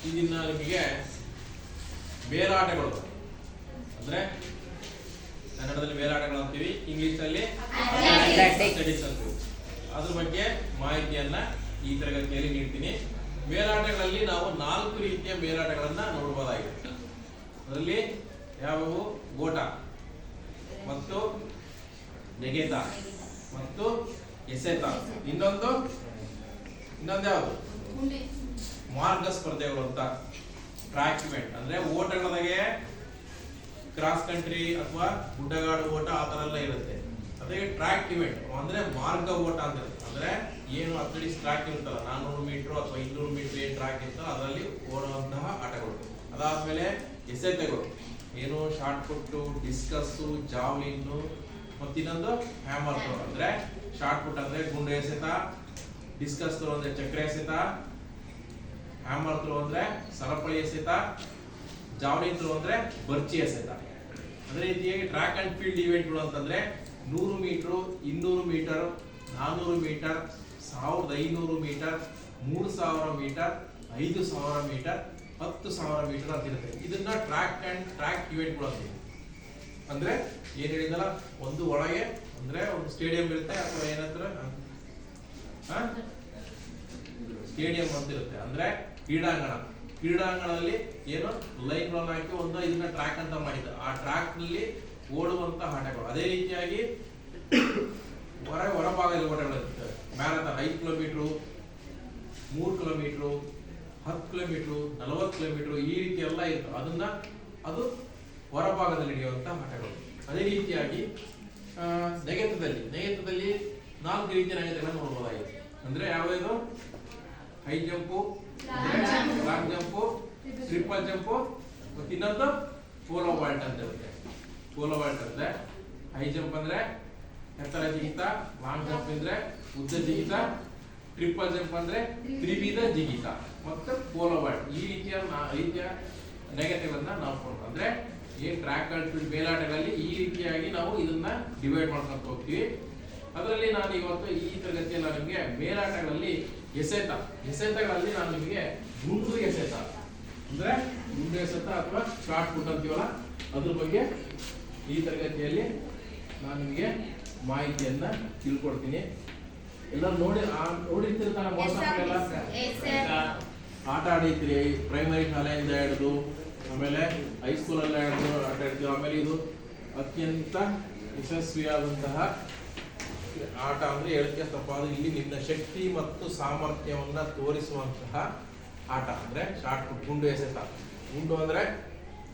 ಇದನ್ನ ನಿಮಗೆ ಮೇಲಾಟಗಳು ಅಂದ್ರೆ ಕನ್ನಡದಲ್ಲಿ ಮೇಲಾಟಗಳು ಅಂತೀವಿ, ಇಂಗ್ಲಿಷ್ ನಲ್ಲಿ ಅಥ್ಲೆಟಿಕ್ಸ್ ಅಂತೀವಿ. ಅದ್ರ ಬಗ್ಗೆ ಮಾಹಿತಿಯನ್ನ ಈ ತರಗತಿಯಲ್ಲಿ ನೀಡ್ತೀನಿ. ಮೇಲಾಟಗಳಲ್ಲಿ ನಾವು 4 ರೀತಿಯ ಮೇಲಾಟಗಳನ್ನ ನೋಡಬಹುದಾಗಿದೆ. ಅದರಲ್ಲಿ ಯಾವುವು? ಓಟ ಮತ್ತು ನೆಗೆತ ಮತ್ತು ಎಸೆತ. ಇನ್ನೊಂದು ಯಾವುದು? ಮಾರ್ಗ ಸ್ಪರ್ಧೆಗಳು ಅಂತ. ಟ್ರ್ಯಾಕ್ ಇವೆಂಟ್ ಅಂದ್ರೆ ಓಟಗಳಿಗೆ ಕ್ರಾಸ್ ಕಂಟ್ರಿ ಅಥವಾ ಗುಡ್ಡಗಾಡು ಓಟ ಆ ತರ ಎಲ್ಲ ಇರುತ್ತೆ. ಅದೇ ಟ್ರ್ಯಾಕ್ ಇವೆಂಟ್ ಅಂದ್ರೆ ಮಾರ್ಗ ಓಟ ಅಂತ ಇರುತ್ತೆ. ಅಂದ್ರೆ ಏನು ಅಥ್ಲೆಟಿಕ್ಸ್ ಟ್ರ್ಯಾಕ್ ಇರುತ್ತಲ್ಲ, 400 ಮೀಟರ್ ಅಥವಾ 200 ಮೀಟರ್ ಏನ್ ಟ್ರ್ಯಾಕ್ ಇರ್ತಲ್ಲ ಅದರಲ್ಲಿ ಓಡುವಂತಹ ಆಟಗಳು. ಅದಾದ್ಮೇಲೆ ಎಸೆತಗಳು, ಏನು ಶಾರ್ಟ್ ಪುಟ್, ಡಿಸ್ಕಸ್, ಜಾವ್ಲಿನ್ ಮತ್ತು ಇನ್ನೊಂದು ಹ್ಯಾಮರ್ ಥ್ರೋ. ಅಂದ್ರೆ ಶಾರ್ಟ್ ಪುಟ್ ಅಂದ್ರೆ ಗುಂಡು ಎಸೆತ, ಡಿಸ್ಕಸ್ ಥ್ರೋ ಅಂದ್ರೆ ಚಕ್ರ ಎಸೆತ, ಹ್ಯಾಮರ್ ಥ್ರೋ ಅಂದ್ರೆ ಸರಪಳಿ ಎಸೆತ, ಜಾವ್ಲಿನ್ ಥ್ರೋ ಅಂದ್ರೆ ಬರ್ಚಿ ಎಸೆತ. ಅದೇ ರೀತಿಯಾಗಿ ಟ್ರ್ಯಾಕ್ ಅಂಡ್ ಫೀಲ್ಡ್ ಇವೆಂಟ್ಗಳು ಅಂತಂದ್ರೆ 100 metre, 200 metre, 400 metre, 1500 metre, 3000 metre, 5000 metre, 10,000 metre ಅಂತ ಇರುತ್ತೆ. ಇದನ್ನ ಟ್ರ್ಯಾಕ್ ಇವೆಂಟ್ಗಳು ಅಂತೀವಿ. ಅಂದ್ರೆ ಏನ್ ಹೇಳಿದಲ್ಲ, ಒಂದು ಒಳಗೆ ಅಂದ್ರೆ ಒಂದು ಸ್ಟೇಡಿಯಂ ಇರುತ್ತೆ ಅಥವಾ ಏನಂದ್ರೆ ಸ್ಟೇಡಿಯಂ ಅಂತ ಇರುತ್ತೆ. ಅಂದ್ರೆ ಕ್ರೀಡಾಂಗಣದಲ್ಲಿ ಏನು ಲೈನ್ ಗಳನ್ನು ಹಾಕಿ ಒಂದು ಇದನ್ನ ಟ್ರ್ಯಾಕ್ ಅಂತ ಮಾಡಿದ್ದು, ಆ ಟ್ರ್ಯಾಕ್ ನಲ್ಲಿ ಓಡುವಂತ ಆಟಗಳು. ಅದೇ ರೀತಿಯಾಗಿ ಹೊರಭಾಗದಲ್ಲಿ ಓಟಗಳು ಇರ್ತವೆ. Marathon 5 kilometre, 3 kilometre, 10 kilometre, 40 kilometre ಈ ರೀತಿ ಎಲ್ಲ ಇರ್ತವೆ. ಅದು ಹೊರಭಾಗದಲ್ಲಿ ನಡೆಯುವಂತ ಆಟಗಳು. ಅದೇ ರೀತಿಯಾಗಿ ನೆಗೆತದಲ್ಲಿ 4 ರೀತಿಯ ನೆಗೆತಗಳನ್ನು ನೋಡಬಹುದಾಗಿದೆ. ಅಂದ್ರೆ ಯಾವ್ದು? High jump, long jump, triple jump ಮತ್ತು ಇನ್ನೊಂದು ಪೋಲೋ ವಾಲ್ಟ್ ಅಂತ ಇರುತ್ತೆ. ಪೋಲೋ ವಾಲ್ಟ್ ಅಂದ್ರೆ ಹೈ ಜಂಪ್ ಅಂದ್ರೆ ಎತ್ತರ ಜಿಗಿತ, ಲಾಂಗ್ ಜಂಪ್ ಅಂದ್ರೆ ಉದ್ದ ಜಿಗಿತ, ಟ್ರಿಪಲ್ ಜಂಪ್ ಅಂದ್ರೆ ತ್ರಿವಿಧ ಜಿಗಿತ ಮತ್ತು ಪೋಲೋ ವಾಲ್ಟ್. ಈ ರೀತಿಯ ನೆಗೆತಗಳನ್ನ ನಾವು ಕೊಡ್ತೀವಿ. ಅಂದ್ರೆ ಏನ್ ಟ್ರ್ಯಾಕ್ ಅಂಡ್ ಫೀಲ್ಡ್ ಮೇಲಾಟಗಳಲ್ಲಿ ಈ ರೀತಿಯಾಗಿ ನಾವು ಇದನ್ನ ಡಿವೈಡ್ ಮಾಡ್ಕೊಂತ ಹೋಗ್ತೀವಿ. ಅದರಲ್ಲಿ ನಾನು ಇವತ್ತು ಈ ತರಗತಿಯಲ್ಲಿ ನಿಮಗೆ ಮೇಲಾಟಗಳಲ್ಲಿ ಎಸೆತಗಳಲ್ಲಿ ನಾನು ನಿಮಗೆ ಗುಂಡು ಎಸೆತ ಅಂದ್ರೆ ಗುಂಡು ಎಸೆತ ಅಥವಾ ಶಾರ್ಟ್ ಪುಟ್ ಅಂತೀವಲ್ಲ ಅದ್ರ ಬಗ್ಗೆ ಈ ತರಗತಿಯಲ್ಲಿ ನಾನು ನಿಮಗೆ ಮಾಹಿತಿಯನ್ನ ತಿಳ್ಕೊಡ್ತೀನಿ. ಎಲ್ಲ ನೋಡಿರ್ತೀರ ಆಟ ಆಡಿರ್ತೀರಿ, ಪ್ರೈಮರಿ ಶಾಲೆಯಿಂದ ಹಿಡಿದು ಆಮೇಲೆ ಹೈಸ್ಕೂಲ್ ಎಲ್ಲ ಹಿಡಿದು ಆಟ ಆಡ್ತೀವಿ. ಆಮೇಲೆ ಇದು ಅತ್ಯಂತ ಯಶಸ್ವಿಯಾದಂತಹ ಆಟ ಅಂದ್ರೆ ಹೇಳಕ್ಕೆ ತಪ್ಪಾದ, ಇಲ್ಲಿ ನಿನ್ನ ಶಕ್ತಿ ಮತ್ತು ಸಾಮರ್ಥ್ಯವನ್ನ ತೋರಿಸುವಂತಹ ಆಟ ಅಂದ್ರೆ ಶಾರ್ಟ್ ಪುಟ್, ಗುಂಡು ಎಸೆತ. ಗುಂಡು ಅಂದ್ರೆ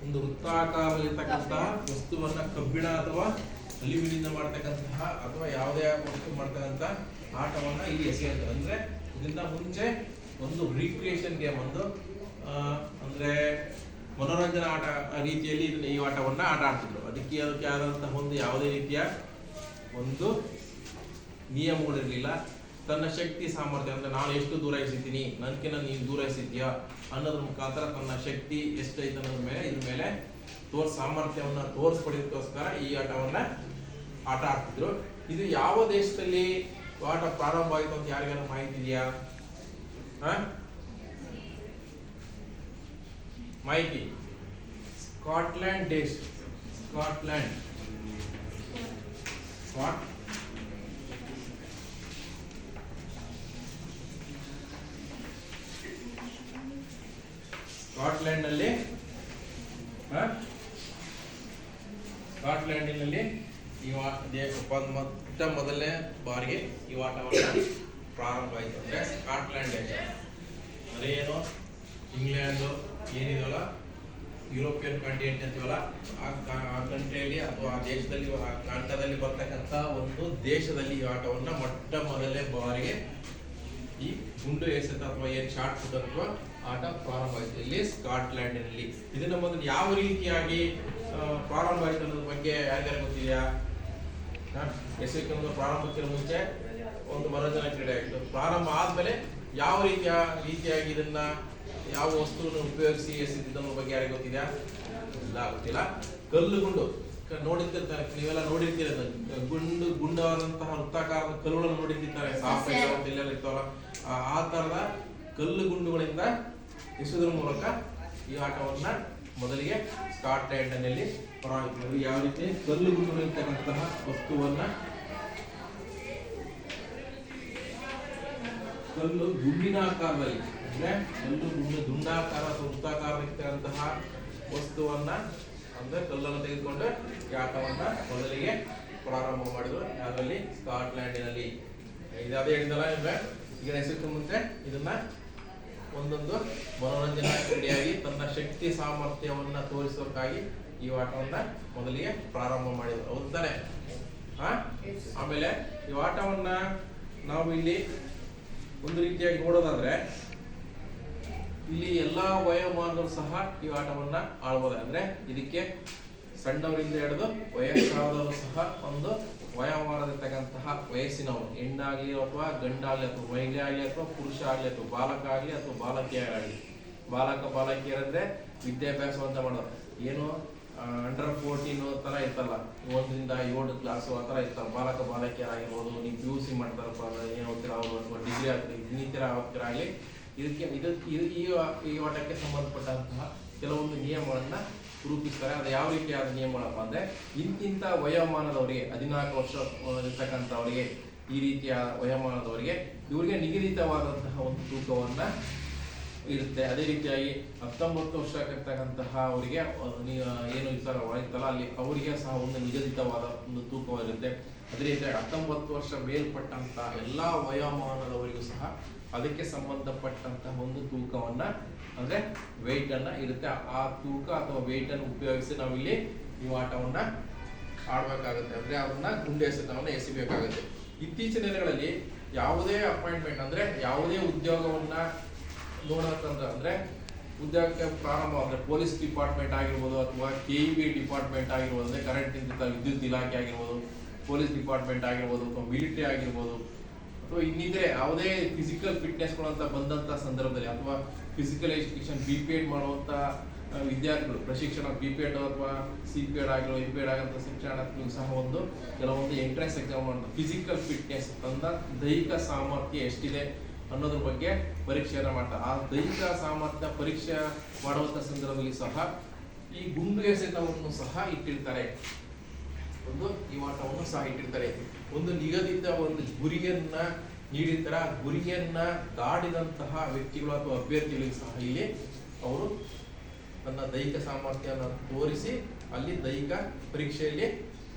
ಒಂದು ವೃತ್ತಾಕಾರದಲ್ಲಿರ್ತಕ್ಕಂತಹ ವಸ್ತುವನ್ನ ಕಬ್ಬಿಣ ಅಥವಾ ಅಲ್ಯೂಮಿನಿಯಿಂದ ಮಾಡ್ತಕ್ಕಂತಹ ಅಥವಾ ಯಾವುದೇ ವಸ್ತು ಮಾಡ್ತಕ್ಕಂಥ ಆಟವನ್ನ ಇಲ್ಲಿ ಎಸೆಯುತ್ತೆ. ಅಂದ್ರೆ ಇದರಿಂದ ಮುಂಚೆ ಒಂದು ರೀಕ್ರಿಯೇಷನ್ ಗೇಮ್, ಒಂದು ಅಂದ್ರೆ ಮನೋರಂಜನಾ ಆಟ ರೀತಿಯಲ್ಲಿ ಈ ಆಟವನ್ನ ಆಟ ಆಡ್ತಿದ್ರು. ಅದಕ್ಕೆ ಆದಂತಹ ಒಂದು ಯಾವುದೇ ರೀತಿಯ ಒಂದು ನಿಯಮಗಳಿರಲಿಲ್ಲ. ತನ್ನ ಶಕ್ತಿ ಸಾಮರ್ಥ್ಯ ಅಂದ್ರೆ ನಾನು ಎಷ್ಟು ದೂರ ಎಸಿತೀನಿ, ನನ್ಕಿನ್ನ ನೀನು ದೂರ ಎಸಿದ್ಯಾ ಅನ್ನೋದ್ರ ಮುಖಾಂತರ ತನ್ನ ಶಕ್ತಿ ಎಷ್ಟೈತೆ ಅನ್ನೋದ್ರ ಮೇಲೆ ಇದ್ರ ಮೇಲೆ ಸಾಮರ್ಥ್ಯವನ್ನ ತೋರಿಸ್ಕೊಡೋದಕ್ಕೋಸ್ಕರ ಈ ಆಟವನ್ನ ಆಟ ಆಡ್ತಿದ್ರು. ಇದು ಯಾವ ದೇಶದಲ್ಲಿ ಆಟ ಪ್ರಾರಂಭ ಆಯಿತು ಅಂತ ಯಾರಿಗಾರ ಮಾಹಿತಿ ಇದೆಯಾ? ಮಾಹಿತಿ? ಸ್ಕಾಟ್ಲೆಂಡ್ ದೇಶ. ಸ್ಕಾಟ್ಲೆಂಡಿನಲ್ಲಿ ಮೊದಲನೇ ಬಾರಿಗೆ ಈ ಆಟವನ್ನು ಪ್ರಾರಂಭ ಆಯಿತು. ಅಂದ್ರೆ ಸ್ಕಾಟ್ಲೆಂಡ್ ದೇಶ ಅದೇನು ಇಂಗ್ಲೆಂಡ್ ಏನಿದೆಯಲ್ಲ ಯುರೋಪಿಯನ್ ಕಂಟಿನೆಂಟ್ ಅಂತೀವಲ್ಲ ಆ ಕಂಟ್ರಿಯಲ್ಲಿ ಅಥವಾ ಆ ದೇಶದಲ್ಲಿ ಆ ಖಂಡದಲ್ಲಿ ಬರ್ತಕ್ಕಂಥ ಒಂದು ದೇಶದಲ್ಲಿ ಈ ಆಟವನ್ನ ಮೊಟ್ಟ ಮೊದಲನೇ ಬಾರಿಗೆ ಈ ಗುಂಡು ಎಸೆತ ಅಥವಾ ಏನ್ ಶಾರ್ಟ್ ಪುಟ್ ಅಥವಾ ಆಟ ಪ್ರಾರಂಭ ಆಯಿತು ಇಲ್ಲಿ ಸ್ಕಾಟ್ಲೆಂಡಿನಲ್ಲಿ. ಇದನ್ನ ಮೊದಲು ಯಾವ ರೀತಿಯಾಗಿ ಪ್ರಾರಂಭ ಆಯಿತು ಅನ್ನೋದ್ರ ಬಗ್ಗೆ ಯಾರ್ಯಾರು ಗೊತ್ತಿದೆಯಾ? ಎಸೆತ ಪ್ರಾರಂಭಕ್ಕಿಂತ ಮುಂಚೆ ಒಂದು ಮನೋರಂಜನಾ ಕ್ರೀಡೆ ಆಗಿತ್ತು. ಪ್ರಾರಂಭ ಆದ್ಮೇಲೆ ಯಾವ ರೀತಿಯಾಗಿ ಇದನ್ನ ಯಾವ ವಸ್ತುವನ್ನು ಉಪಯೋಗಿಸಿ ಎಸೆದಿದ್ದನ್ನ ಬಗ್ಗೆ ಯಾರಿಗೆ ಗೊತ್ತಿದೆಯಾ? ಇಲ್ಲ, ಗೊತ್ತಿಲ್ಲ. ಕಲ್ಲು ಗುಂಡು ನೋಡಿರ್ತಿರ್ತಾರೆ, ನೀವೆಲ್ಲ ನೋಡಿರ್ತೀರ. ಗುಂಡಾದಂತಹ ವೃತ್ತಾಕಾರದ ಕಲ್ಲುಗಳನ್ನು ನೋಡಿರ್ತಾರೆ, ಸಾಫ್ಟ್ ಇರ್ತಾವಲ್ಲ, ಆ ತರದ ಕಲ್ಲು ಗುಂಡುಗಳಿಂದ ಎಸೆಯುವುದರ ಮೂಲಕ ಈ ಆಟವನ್ನ ಮೊದಲಿಗೆ ಸ್ಕಾಟ್ಲ್ಯಾಂಡ್ನಲ್ಲಿ ಪ್ರಾರಂಭಿಸಿದರು. ಯಾವ ರೀತಿ ಕಲ್ಲು ಗುಂಡಿರ್ತಕ್ಕಂತಹ ವಸ್ತುವನ್ನ ಕಲ್ಲು ಗುಂಡಿನ ಆಕಾರದಲ್ಲಿ ಅಂದ್ರೆ ಕಲ್ಲು ದುಂಡಾಕಾರ ಅಥವಾ ವೃತ್ತಾಕಾರದಂತಹ ವಸ್ತುವನ್ನ ಅಂದ್ರೆ ಕಲ್ಲನ್ನು ತೆಗೆದುಕೊಂಡು ಈ ಆಟವನ್ನ ಮೊದಲಿಗೆ ಪ್ರಾರಂಭ ಮಾಡಿದ್ರು. ಅದರಲ್ಲಿ ಸ್ಕಾಟ್ಲ್ಯಾಂಡಿನಲ್ಲಿ ಇದಾದೇ ಹೇಳಿದಲ್ಲ. ಈಗ ಎಸೆಯೋಕೆ ಮುಂಚೆ ಇದನ್ನ ಒಂದೊಂದು ಮನೋರಂಜನಾ ಕ್ರೀಡೆಯಾಗಿ ತನ್ನ ಶಕ್ತಿ ಸಾಮರ್ಥ್ಯವನ್ನ ತೋರಿಸೋಕ್ಕಾಗಿ ಈ ಆಟವನ್ನ ಮೊದಲಿಗೆ ಪ್ರಾರಂಭ ಮಾಡಿದ್ರು. ಹೌದು ತಾನೆ? ಆಮೇಲೆ ಈ ಆಟವನ್ನ ನಾವು ಇಲ್ಲಿ ಒಂದು ರೀತಿಯಾಗಿ ನೋಡೋದಾದ್ರೆ ಇಲ್ಲಿ ಎಲ್ಲಾ ವಯೋಮಾನರು ಸಹ ಈ ಆಟವನ್ನ ಆಡ್ಬೋದು. ಅಂದ್ರೆ ಇದಕ್ಕೆ ಸಣ್ಣವರಿಂದ ಹಿಡಿದು ವಯಸ್ಸಾದವರು ಸಹ ಒಂದು ವಯೋಮಾನದಿರ್ತಕ್ಕಂತಹ ವಯಸ್ಸಿನವರು, ಹೆಣ್ಣಾಗ್ಲಿ ಅಥವಾ ಗಂಡಾಗ್ಲಿ ಅಥವಾ ಮಹಿಳೆ ಆಗ್ಲಿ ಅಥವಾ ಪುರುಷ ಆಗ್ಲಿ ಅಥವಾ ಬಾಲಕ ಆಗ್ಲಿ ಅಥವಾ ಬಾಲಕಿಯರಾಗಲಿ. ಬಾಲಕ ಬಾಲಕಿಯರಂದ್ರೆ ವಿದ್ಯಾಭ್ಯಾಸ ಅಂತ ಮಾಡೋದು. ಏನು ಅಂಡರ್ 14 ತರ ಇರ್ತಲ್ಲ, 1ರಿಂದ 7 ಕ್ಲಾಸ್ ಆ ತರ ಇರ್ತಾರೆ. ಬಾಲಕ ಬಾಲಕಿಯರಾಗಿರ್ಬೋದು, ನೀವು PUC ಮಾಡ್ತಾರಪ್ಪ ಏನು ಓದ್ತೀರ ಅವರು ಅಥವಾ ಡಿಗ್ರಿ ಆಗ್ತದೆ ಇನ್ನಿತರ ಓದ್ತಿರಾಗಲಿ, ಇದಕ್ಕೆ ಈ ಆಟಕ್ಕೆ ಸಂಬಂಧಪಟ್ಟಂತಹ ಕೆಲವೊಂದು ನಿಯಮಗಳನ್ನ ರೂಪಿಸ್ತಾರೆ. ಅದು ಯಾವ ರೀತಿಯಾದ ನಿಯಮಗಳಪ್ಪ ಅಂದ್ರೆ ಇಂತಿಂತ ವಯೋಮಾನದವರಿಗೆ 14 ವರ್ಷ ಇರ್ತಕ್ಕಂಥವರಿಗೆ, ಈ ರೀತಿಯ ವಯೋಮಾನದವರಿಗೆ ಇವರಿಗೆ ನಿಗದಿತವಾದಂತಹ ಒಂದು ತೂಕವನ್ನ ಇರುತ್ತೆ. ಅದೇ ರೀತಿಯಾಗಿ 19 ವರ್ಷಕ್ಕಿರ್ತಕ್ಕಂತಹ ಅವರಿಗೆ ಏನು ಇರ್ತಲ್ಲ ಅಲ್ಲಿ ಅವರಿಗೆ ಸಹ ಒಂದು ನಿಗದಿತವಾದ ಒಂದು ತೂಕವಿರುತ್ತೆ. ಅದೇ ರೀತಿಯಾಗಿ 19 ವರ್ಷ ಮೇಲ್ಪಟ್ಟಂತಹ ಎಲ್ಲಾ ವಯೋಮಾನದವರಿಗೂ ಸಹ ಅದಕ್ಕೆ ಸಂಬಂಧಪಟ್ಟಂತಹ ಒಂದು ತೂಕವನ್ನ ಅಂದ್ರೆ ವೆಯ್ಟ್ ಅನ್ನ ಇರುತ್ತೆ. ಆ ತೂಕ ಅಥವಾ ವೆಯ್ಟ್ ಅನ್ನು ಉಪಯೋಗಿಸಿ ನಾವಿಲ್ಲಿ ಈ ಆಟವನ್ನ ಆಡ್ಬೇಕಾಗುತ್ತೆ. ಅಂದ್ರೆ ಅದನ್ನ ಗುಂಡು ಎಸೆತವನ್ನ ಎಸಿಬೇಕಾಗುತ್ತೆ. ಇತ್ತೀಚಿನ ದಿನಗಳಲ್ಲಿ ಯಾವುದೇ ಅಪಾಯಿಂಟ್ಮೆಂಟ್ ಅಂದ್ರೆ ಯಾವುದೇ ಉದ್ಯೋಗವನ್ನ ನೋಡೋಕಂದ್ರೆ ಅಂದ್ರೆ ಉದ್ಯೋಗಕ್ಕೆ ಪ್ರಾರಂಭ ಅಂದ್ರೆ ಪೊಲೀಸ್ ಡಿಪಾರ್ಟ್ಮೆಂಟ್ ಆಗಿರ್ಬೋದು ಅಥವಾ KEB ಡಿಪಾರ್ಟ್ಮೆಂಟ್ ಆಗಿರ್ಬೋದು, ಅಂದ್ರೆ ಕರೆಂಟ್ ವಿದ್ಯುತ್ ಇಲಾಖೆ ಆಗಿರ್ಬೋದು, ಪೊಲೀಸ್ ಡಿಪಾರ್ಟ್ಮೆಂಟ್ ಆಗಿರ್ಬೋದು ಅಥವಾ ಮಿಲಿಟರಿ ಆಗಿರ್ಬೋದು ಅಥವಾ ಇನ್ನಿತರೆ ಯಾವುದೇ ಫಿಸಿಕಲ್ ಫಿಟ್ನೆಸ್ಗಳು ಅಂತ ಬಂದಂತ ಸಂದರ್ಭದಲ್ಲಿ ಅಥವಾ ಫಿಸಿಕಲ್ ಎಜುಕೇಶನ್ BPEd ಮಾಡುವಂತ ವಿದ್ಯಾರ್ಥಿಗಳು ಪ್ರಶಿಕ್ಷಣ BPEd ಅಥವಾ CPEd ಆಗಿರೋ MPEd ಆಗಂತ ಶಿಕ್ಷಣಕ್ಕೂ ಸಹ ಒಂದು ಕೆಲವೊಂದು ಎಂಟ್ರೆನ್ಸ್ ಎಕ್ಸಾಮ್ ಮಾಡುತ್ತೆ. ಫಿಸಿಕಲ್ ಫಿಟ್ನೆಸ್ ತನ್ನ ದೈಹಿಕ ಸಾಮರ್ಥ್ಯ ಎಷ್ಟಿದೆ ಅನ್ನೋದ್ರ ಬಗ್ಗೆ ಪರೀಕ್ಷೆಯನ್ನ ಮಾಡ್ತಾರೆ. ಆ ದೈಹಿಕ ಸಾಮರ್ಥ್ಯ ಪರೀಕ್ಷೆ ಮಾಡುವಂತ ಸಂದರ್ಭದಲ್ಲಿ ಸಹ ಈ ಗುಂಡು ಎಸೆತವನ್ನು ಸಹ ಇಟ್ಟಿರ್ತಾರೆ. ಈ ಆಟವನ್ನು ಸಹ ಇಟ್ಟಿರ್ತಾರೆ. ಒಂದು ನಿಗದಿತ ಒಂದು ಗುರಿಯನ್ನ ನೀಡಿರ್ತಾರೆ. ಆ ಗುರಿಯನ್ನ ದಾಟಿದಂತಹ ವ್ಯಕ್ತಿಗಳು ಅಥವಾ ಅಭ್ಯರ್ಥಿಗಳಿಗೆ ಸಹ ಇಲ್ಲಿ ಅವರು ತನ್ನ ದೈಹಿಕ ಸಾಮರ್ಥ್ಯವನ್ನು ತೋರಿಸಿ ಅಲ್ಲಿ ದೈಹಿಕ ಪರೀಕ್ಷೆಯಲ್ಲಿ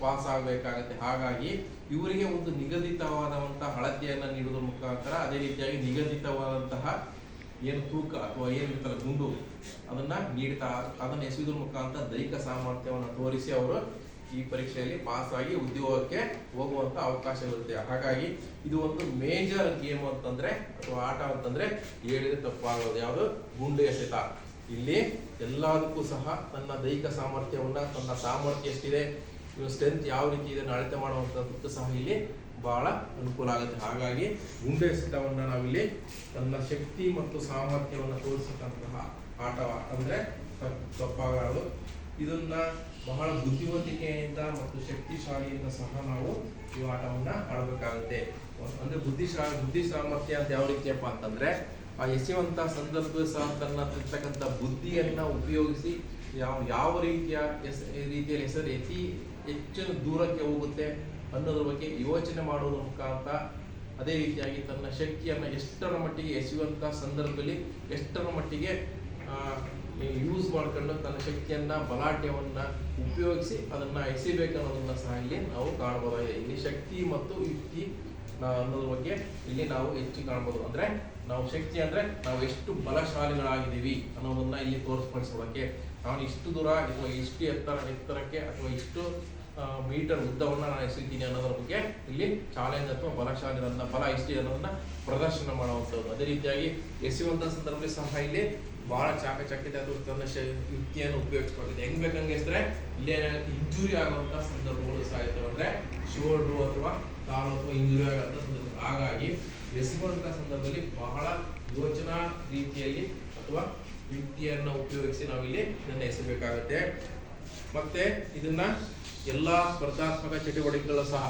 ಪಾಸ್ ಆಗಬೇಕಾಗತ್ತೆ. ಹಾಗಾಗಿ ಇವರಿಗೆ ಒಂದು ನಿಗದಿತವಾದಂತಹ ಅಳತೆಯನ್ನ ನೀಡುವುದರ ಮುಖಾಂತರ ಅದೇ ರೀತಿಯಾಗಿ ನಿಗದಿತವಾದಂತಹ ಏನು ತೂಕ ಅಥವಾ ಏನಿರ್ತಲ್ಲ ಗುಂಡು ಅದನ್ನ ನೀಡ್ತಾ ಅದನ್ನ ಎಸೆಯುವುದರ ಮುಖಾಂತರ ದೈಹಿಕ ಸಾಮರ್ಥ್ಯವನ್ನು ತೋರಿಸಿ ಅವರು ಈ ಪರೀಕ್ಷೆಯಲ್ಲಿ ಪಾಸ್ ಆಗಿ ಉದ್ಯೋಗಕ್ಕೆ ಹೋಗುವಂತ ಅವಕಾಶ ಇರುತ್ತೆ. ಹಾಗಾಗಿ ಇದು ಒಂದು ಮೇಜರ್ ಗೇಮ್ ಅಂತಂದ್ರೆ ಅಥವಾ ಆಟ ಅಂತಂದ್ರೆ ಹೇಳಿದ್ರೆ ತಪ್ಪಾಗೋದು ಯಾವುದು ಗುಂಡು ಎಸೆತ. ಇಲ್ಲಿ ಎಲ್ಲದಕ್ಕೂ ಸಹ ತನ್ನ ದೈಹಿಕ ಸಾಮರ್ಥ್ಯವನ್ನ ತನ್ನ ಸಾಮರ್ಥ್ಯ ಎಷ್ಟಿದೆ, ಸ್ಟ್ರೆಂತ್ ಯಾವ ರೀತಿ ಇದನ್ನು ಅಳತೆ ಮಾಡುವಂಥದ್ದು ಸಹ ಇಲ್ಲಿ ಬಹಳ ಅನುಕೂಲ ಆಗುತ್ತೆ. ಹಾಗಾಗಿ ಗುಂಡು ಎಸೆತವನ್ನ ನಾವಿಲ್ಲಿ ತನ್ನ ಶಕ್ತಿ ಮತ್ತು ಸಾಮರ್ಥ್ಯವನ್ನು ತೋರಿಸತಕ್ಕಂತಹ ಆಟ ಅಂದ್ರೆ ತಪ್ಪಾಗಲು ಇದನ್ನ ಬಹಳ ಬುದ್ಧಿವಂತಿಕೆಯಿಂದ ಮತ್ತು ಶಕ್ತಿಶಾಲಿಯಿಂದ ಸಹ ನಾವು ಈ ಆಟವನ್ನ ಆಡಬೇಕಾಗುತ್ತೆ. ಅಂದ್ರೆ ಬುದ್ಧಿ ಸಾಮರ್ಥ್ಯ ಅಂತ ಯಾವ ರೀತಿಯಪ್ಪ ಅಂತಂದ್ರೆ ಆ ಎಸೆಯುವಂತ ಸಂದರ್ಭ ಸಹ ತನ್ನ ಇರ್ತಕ್ಕಂಥ ಬುದ್ಧಿಯನ್ನ ಉಪಯೋಗಿಸಿ ಯಾವ ರೀತಿಯಲ್ಲಿ ಹೆಸರು ಹೆಚ್ಚು ದೂರಕ್ಕೆ ಹೋಗುತ್ತೆ ಅನ್ನೋದ್ರ ಬಗ್ಗೆ ಯೋಚನೆ ಮಾಡುವುದರ ಮುಖಾಂತರ ಅದೇ ರೀತಿಯಾಗಿ ತನ್ನ ಶಕ್ತಿಯನ್ನ ಎಷ್ಟರ ಮಟ್ಟಿಗೆ ಎಸೆಯುವಂತ ಸಂದರ್ಭದಲ್ಲಿ ಎಷ್ಟರ ಮಟ್ಟಿಗೆ ಯೂಸ್ ಮಾಡ್ಕೊಂಡು ತನ್ನ ಶಕ್ತಿಯನ್ನ ಬಲಾಢ್ಯವನ್ನ ಉಪಯೋಗಿಸಿ ಅದನ್ನ ಎಸಿಬೇಕನ್ನೋದನ್ನ ಸಹ ಇಲ್ಲಿ ನಾವು ಕಾಣಬಹುದಾಗಿದೆ. ಇಲ್ಲಿ ಶಕ್ತಿ ಮತ್ತು ಯುಕ್ತಿ ಅನ್ನೋದ್ರ ಬಗ್ಗೆ ಇಲ್ಲಿ ನಾವು ಹೆಚ್ಚು ಕಾಣಬಹುದು. ಅಂದ್ರೆ ನಾವು ಶಕ್ತಿ ಅಂದ್ರೆ ನಾವು ಎಷ್ಟು ಬಲಶಾಲಿಗಳಾಗಿದ್ದೀವಿ ಅನ್ನೋದನ್ನ ಇಲ್ಲಿ ತೋರಿಸ್ಪಡಿಸೋದಕ್ಕೆ ನಾನು ಇಷ್ಟು ದೂರ ಅಥವಾ ಇಷ್ಟು ಎತ್ತರಕ್ಕೆ ಅಥವಾ ಇಷ್ಟು ಮೀಟರ್ ಉದ್ದವನ್ನ ನಾನು ಎಸೆಯುತ್ತೀನಿ ಅನ್ನೋದ್ರ ಬಗ್ಗೆ ಇಲ್ಲಿ ಚಾಲೆಂಜ್ ಅಥವಾ ಬಲಶಾಲಿ ನನ್ನ ಬಲ ಇಷ್ಟಿದೆ ಅನ್ನೋದನ್ನ ಪ್ರದರ್ಶನ ಮಾಡುವಂಥದ್ದು. ಅದೇ ರೀತಿಯಾಗಿ ಎಸೆಯುವಂತ ಸಂದರ್ಭದಲ್ಲಿ ಸಹ ಇಲ್ಲಿ ಬಹಳ ಚಾಕಚಕ್ಯತೆ ಅದು ತನ್ನ ಯುಕ್ತಿಯನ್ನು ಉಪಯೋಗಿಸ್ಕೊಂಡಿದೆ. ಹೆಂಗ್ ಬೇಕಂಗೆ ಎಸಿದ್ರೆ ಇಲ್ಲಿ ಇಂಜುರಿ ಆಗುವಂತ ಸಂದರ್ಭಗಳು ಸಹ ಇರ್ತವೆ. ಅಂದ್ರೆ ಶೋಲ್ಡ್ರು ಅಥವಾ ಕಾಲು ಅಥವಾ ಇಂಜುರಿ ಆಗುವಂತ ಸಂದರ್ಭ. ಹಾಗಾಗಿ ಎಸೆಯುವಂತ ಸಂದರ್ಭದಲ್ಲಿ ಬಹಳ ಯೋಚನಾ ರೀತಿಯಲ್ಲಿ ಅಥವಾ ಯುಕ್ತಿಯನ್ನ ಉಪಯೋಗಿಸಿ ನಾವಿಲ್ಲಿ ಇದನ್ನ ಎಸೆಬೇಕಾಗುತ್ತೆ. ಮತ್ತೆ ಇದನ್ನ ಎಲ್ಲಾ ಸ್ಪರ್ಧಾತ್ಮಕ ಚಟುವಟಿಕೆಗಳು ಸಹ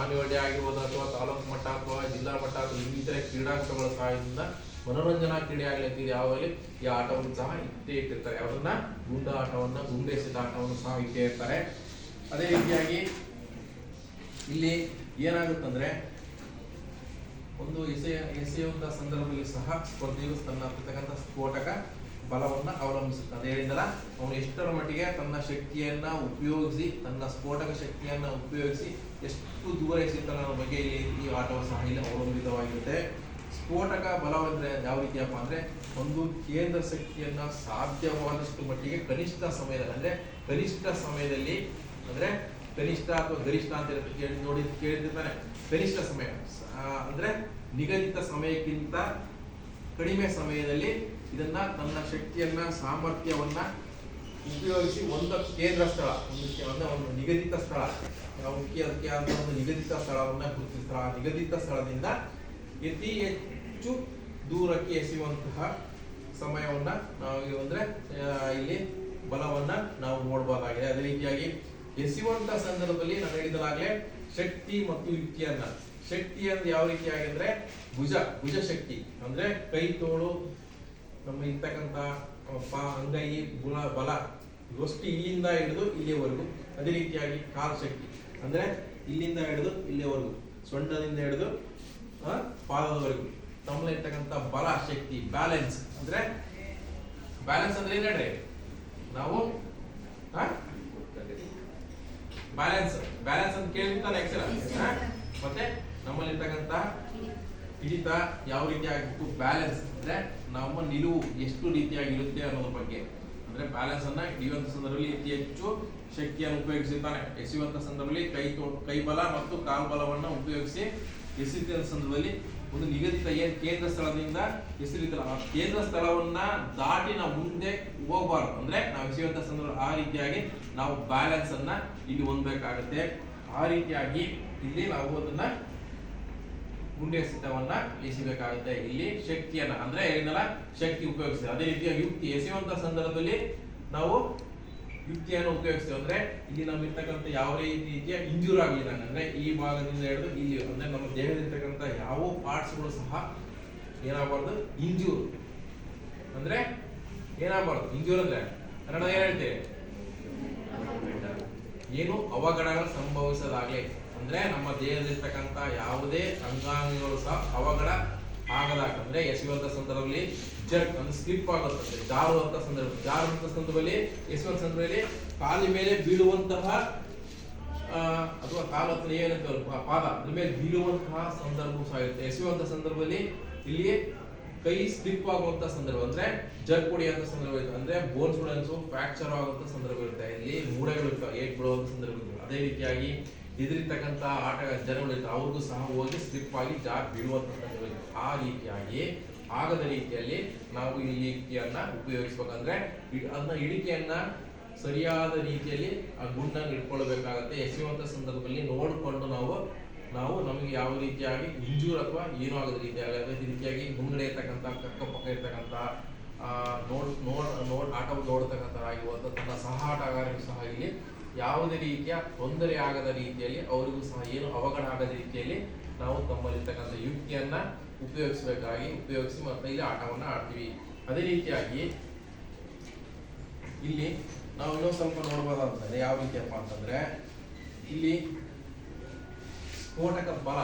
ಆನ್ಯುವಲ್ ಡೇ ಆಗಿರ್ಬೋದು ಅಥವಾ ತಾಲೂಕು ಮಟ್ಟ ಅಥವಾ ಜಿಲ್ಲಾ ಮಟ್ಟ ಅಥವಾ ಇನ್ನಿತರೆ ಕ್ರೀಡಾಂಗಣಗಳು ಸಹ ಇದನ್ನ ಮನೋರಂಜನಾ ಕ್ರೀಡೆ ಆಗ್ಲತ್ತಿ ಯಾವಾಗಲೂ ಈ ಆಟವನ್ನು ಸಹ ಇಟ್ಟೇ ಇಟ್ಟಿರ್ತಾರೆ. ಯಾವ್ದನ್ನ ಗುಂಡ ಆಟವನ್ನ, ಗುಂಡೆಸೆತ ಆಟವನ್ನು ಸಹ ಇಟ್ಟೇ ಇರ್ತಾರೆ. ಅದೇ ರೀತಿಯಾಗಿ ಇಲ್ಲಿ ಏನಾಗುತ್ತಂದ್ರೆ ಒಂದು ಎಸೆಯುವಂತ ಸಂದರ್ಭದಲ್ಲಿ ಸಹ ಸ್ಪರ್ಧೆಯು ತನ್ನ ಸ್ಫೋಟಕ ಬಲವನ್ನ ಅವಲಂಬಿಸುತ್ತೆ. ಅದೇ ಹೇಳಿದಲ್ಲ, ಅವನು ಎಷ್ಟರ ಮಟ್ಟಿಗೆ ತನ್ನ ಶಕ್ತಿಯನ್ನ ಉಪಯೋಗಿಸಿ, ತನ್ನ ಸ್ಫೋಟಕ ಶಕ್ತಿಯನ್ನ ಉಪಯೋಗಿಸಿ ಎಷ್ಟು ದೂರ ಎಸೆಯುತ್ತಾನೆ ಅನ್ನೋ ಬಗ್ಗೆ ಈ ಆಟವು ಸಹ ಇಲ್ಲಿ ಅವಲಂಬಿತವಾಗಿರುತ್ತೆ. ಸ್ಫೋಟಕ ಬಲವಂದ್ರೆ ಯಾವ ರೀತಿಯಪ್ಪ ಅಂದ್ರೆ ಒಂದು ಕೇಂದ್ರ ಶಕ್ತಿಯನ್ನ ಸಾಧ್ಯವಾದಷ್ಟು ಮಟ್ಟಿಗೆ ಕನಿಷ್ಠ ಸಮಯದಲ್ಲಿ ಅಂದ್ರೆ ಕನಿಷ್ಠ ಅಥವಾ ಗರಿಷ್ಠ ಅಂತ ಇರುತ್ತೆ, ಕೇಳಿರ್ತಾನೆ. ಕನಿಷ್ಠ ಸಮಯ ಅಂದ್ರೆ ನಿಗದಿತ ಸಮಯಕ್ಕಿಂತ ಕಡಿಮೆ ಸಮಯದಲ್ಲಿ ಇದನ್ನ ತನ್ನ ಶಕ್ತಿಯನ್ನ, ಸಾಮರ್ಥ್ಯವನ್ನ ಉಪಯೋಗಿಸಿ ಒಂದು ಕೇಂದ್ರ ಸ್ಥಳ, ಒಂದು ನಿಗದಿತ ಸ್ಥಳ, ಅದಕ್ಕೆ ಒಂದು ನಿಗದಿತ ಸ್ಥಳವನ್ನ ಗುರುತಿಸ್ತಾರೆ. ಆ ನಿಗದಿತ ಸ್ಥಳದಿಂದ ಅತಿ ಹೆಚ್ಚು ದೂರಕ್ಕೆ ಎಸೆಯುವಂತಹ ಸಮಯವನ್ನ ನಾವು ಅಂದ್ರೆ ಇಲ್ಲಿ ಬಲವನ್ನ ನಾವು ನೋಡಬಹುದಾಗಿದೆ. ಅದೇ ರೀತಿಯಾಗಿ ಎಸೆಯುವಂತಹ ಸಂದರ್ಭದಲ್ಲಿ ನಾನು ಹೇಳಿದಾಗಲೇ ಶಕ್ತಿ ಮತ್ತು ಯುಕ್ತಿಯನ್ನ, ಶಕ್ತಿ ಅಂದ್ರೆ ಯಾವ ರೀತಿಯಾಗಿ ಅಂದ್ರೆ ಭುಜ ಶಕ್ತಿ ಅಂದ್ರೆ ಕೈ, ತೋಳು, ನಮ್ಮ ಇರ್ತಕ್ಕಂಥ ಅಂಗೈ, ಬಲ ಇವಷ್ಟು ಇಲ್ಲಿಂದ ಹಿಡಿದು ಇಲ್ಲಿವರೆಗೂ. ಅದೇ ರೀತಿಯಾಗಿ ಕಾಲು ಶಕ್ತಿ ಅಂದ್ರೆ ಇಲ್ಲಿಂದ ಹಿಡಿದು ಇಲ್ಲಿವರೆಗೂ, ಸೊಂಟದಿಂದ ಹಿಡಿದು ಪಾದದವರೆಗೂ. ತಮ್ಮಲ್ಲಿ ಇರ್ತಕ್ಕಂಥ ಬಲ ಶಕ್ತಿ, ಬ್ಯಾಲೆನ್ಸ್ ಅಂದ್ರೆ ಏನ್ ಹೇಳ್ರಿ ನಾವು ಬ್ಯಾಲೆನ್ಸ್ ಅಂತ ಕೇಳಿರ್ತಾನೆ ಅಕ್ಷರ. ಮತ್ತೆ ನಮ್ಮಲ್ಲಿರ್ತಕ್ಕಂಥ ಹಿಡಿತ ಯಾವ ರೀತಿಯಾಗಿತ್ತು, ಬ್ಯಾಲೆನ್ಸ್ ಅಂದ್ರೆ ನಮ್ಮ ನಿಲುವು ಎಷ್ಟು ರೀತಿಯಾಗಿರುತ್ತೆ ಅನ್ನೋದ್ರ ಬಗ್ಗೆ. ಅಂದ್ರೆ ಬ್ಯಾಲೆನ್ಸ್ ಅನ್ನ ಹಿಡಿಯುವಂತ ಸಂದರ್ಭದಲ್ಲಿ ಅತಿ ಹೆಚ್ಚು ಶಕ್ತಿಯನ್ನು ಉಪಯೋಗಿಸಿರ್ತಾನೆ. ಎಸೆಯುವಂತ ಸಂದರ್ಭದಲ್ಲಿ ಕೈ ಬಲ ಮತ್ತು ಕಾಲು ಬಲವನ್ನ ಉಪಯೋಗಿಸಿ ಎಸೆಯುವ ಸಂದರ್ಭದಲ್ಲಿ ಒಂದು ನಿಗದಿತ ಕೇಂದ್ರ ಸ್ಥಳದಿಂದ ಎಸೆಯುತ್ತಲ್ಲ, ಆ ಕೇಂದ್ರ ಸ್ಥಳವನ್ನ ದಾಟಿ ನಾವು ಮುಂದೆ ಹೋಗಬಾರ್ದು. ಅಂದ್ರೆ ನಾವು ಎಸೆಯುವಂತ ಸಂದರ್ಭ ಆ ರೀತಿಯಾಗಿ ನಾವು ಬ್ಯಾಲೆನ್ಸ್ ಅನ್ನ ಇಲ್ಲಿ ಹೊಂದಬೇಕಾಗುತ್ತೆ. ಆ ರೀತಿಯಾಗಿ ಇಲ್ಲಿ ನಾವು ಅದನ್ನ ಗುಂಡೆ ಎಸೆತವನ್ನ ಎಸೆಯಬೇಕಾಗುತ್ತೆ. ಇಲ್ಲಿ ಶಕ್ತಿಯನ್ನ ಅಂದ್ರೆ ಏನಲ್ಲ ಶಕ್ತಿ ಉಪಯೋಗಿಸ್ತೇವೆ. ಅದೇ ರೀತಿಯಾಗಿ ಯುಕ್ತಿ ಎಸೆಯುವಂತ ಸಂದರ್ಭದಲ್ಲಿ ನಾವು ಯುಕ್ತಿಯನ್ನು ಉಪಯೋಗಿಸ್ತೇವೆ. ಅಂದ್ರೆ ಇಲ್ಲಿ ನಮ್ಮಿರ್ತಕ್ಕಂಥ ಯಾವ ರೀತಿಯ ಇಂಜೂರ್ ಆಗಲಿಲ್ಲ ಅಂದ್ರೆ ಈ ಭಾಗದಿಂದ ಹಿಡಿದು ಇಲ್ಲಿ ಅಂದ್ರೆ ನಮ್ಮ ದೇಹದಲ್ಲಿರ್ತಕ್ಕಂಥ ಯಾವ ಪಾರ್ಟ್ಸ್ಗಳು ಸಹ ಏನಾಗಬಾರ್ದು, ಇಂಜೂರ್ ಅಂದ್ರೆ ಏನಾಗಬಾರ್ದು. ಇಂಜೂರ್ ಅಂದ್ರೆ ಕನ್ನಡ ಏನ್ ಹೇಳ್ತೇವೆ, ಏನು ಅವಘಡಗಳು ಸಂಭವಿಸದಾಗ್ಲಿ ಅಂದ್ರೆ ನಮ್ಮ ದೇಹದಲ್ಲಿರ್ತಕ್ಕಂಥ ಯಾವುದೇ ಅಂಗಾಂಗಗಳು ಸಹ ಅವಘಡ ಆಗದಾಗ, ಅಂದ್ರೆ ಎಸೆಯುವಂತ ಸಂದರ್ಭದಲ್ಲಿ ಜರ್ಕ್ ಅಂದ್ರೆ ಸ್ಲಿಪ್ ಆಗುತ್ತೆ, ಜಾರುವಂತ ಸಂದರ್ಭದಲ್ಲಿ ಎಸೆಯುವಂತ ಸಂದರ್ಭದಲ್ಲಿ ಕಾಲಿನ ಮೇಲೆ ಬೀಳುವಂತಹ ಅಥವಾ ಕಾಲು ಅಥವಾ ಏನಂತ ಪಾದ ಅದ್ರ ಮೇಲೆ ಬೀಳುವಂತಹ ಸಂದರ್ಭ ಸಹ ಇರುತ್ತೆ. ಎಸೆಯುವಂತ ಸಂದರ್ಭದಲ್ಲಿ ಇಲ್ಲಿ ಕೈ ಸ್ಲಿಪ್ ಆಗುವಂತ ಸಂದರ್ಭ ಅಂದ್ರೆ ಜರ್ಕ್ ಹೊಡೆಯುವಂತ ಸಂದರ್ಭ ಇರುತ್ತೆ. ಅಂದ್ರೆ ಬೋನ್ಸ್ ಫ್ರಾಕ್ಚರ್ ಆಗುವಂತ ಸಂದರ್ಭ ಇರುತ್ತೆ. ಇಲ್ಲಿ ಮೂಳೆಗಳು ಇರ್ತವೆ, ಏಟ್ ಬೀಳುವಂತ ಸಂದರ್ಭ ಇರುತ್ತೆ. ಅದೇ ರೀತಿಯಾಗಿ ಎದುರಿರ್ತಕ್ಕಂಥ ಜನಗಳಿರ್ತಾರೆ, ಅವ್ರಿಗೂ ಸಹ ಹೋಗಿ ಸ್ಲಿಪ್ ಆಗಿ ಜಾರ್ ಬೀಳುವಂತ ಸಂದರ್ಭ ಇರುತ್ತೆ. ಆ ರೀತಿಯಾಗಿ ಆಗದ ರೀತಿಯಲ್ಲಿ ನಾವು ಈ ಯುಕ್ತಿಯನ್ನ ಉಪಯೋಗಿಸ್ಬೇಕಂದ್ರೆ ಅದನ್ನ ಇಳಿಕೆಯನ್ನ ಸರಿಯಾದ ರೀತಿಯಲ್ಲಿ ಆ ಗುಂಡನ್ನು ಇಟ್ಕೊಳ್ಬೇಕಾಗತ್ತೆ. ಎಸೆಯುವಂತ ಸಂದರ್ಭದಲ್ಲಿ ನೋಡಿಕೊಂಡು ನಾವು ನಮಗೆ ಯಾವ ರೀತಿಯಾಗಿ ಇಂಜೂರ್ ಅಥವಾ ಏನೂ ಆಗದ ರೀತಿಯಾಗಿ ಮುಂಗಡೆ ಇರ್ತಕ್ಕಂಥ ಅಕ್ಕಪಕ್ಕ ಇರ್ತಕ್ಕಂಥ ಆಟವನ್ನು ನೋಡ್ತಕ್ಕಂಥರಾಗಿರುವಂಥ ತನ್ನ ಸಹ ಆಟಗಾರರಿಗೂ ಸಹ ಇಲ್ಲಿ ಯಾವುದೇ ರೀತಿಯ ತೊಂದರೆ ಆಗದ ರೀತಿಯಲ್ಲಿ ಅವರಿಗೂ ಸಹ ಏನು ಅವಘಡ ಆಗದ ರೀತಿಯಲ್ಲಿ ನಾವು ತಮ್ಮಲ್ಲಿರ್ತಕ್ಕಂಥ ಯುಕ್ತಿಯನ್ನ ಉಪಯೋಗಿಸಿ ಮತ್ತೆ ಇಲ್ಲಿ ಆಟವನ್ನ ಆಡ್ತೀವಿ. ಅದೇ ರೀತಿಯಾಗಿ ಇಲ್ಲಿ ನಾವು ಇನ್ನೊಂದು ಸ್ವಲ್ಪ ನೋಡ್ಬೋದಂತಂದ್ರೆ ಯಾವ ರೀತಿಯಪ್ಪ ಅಂತಂದ್ರೆ ಇಲ್ಲಿ ಸ್ಫೋಟಕ ಬಲ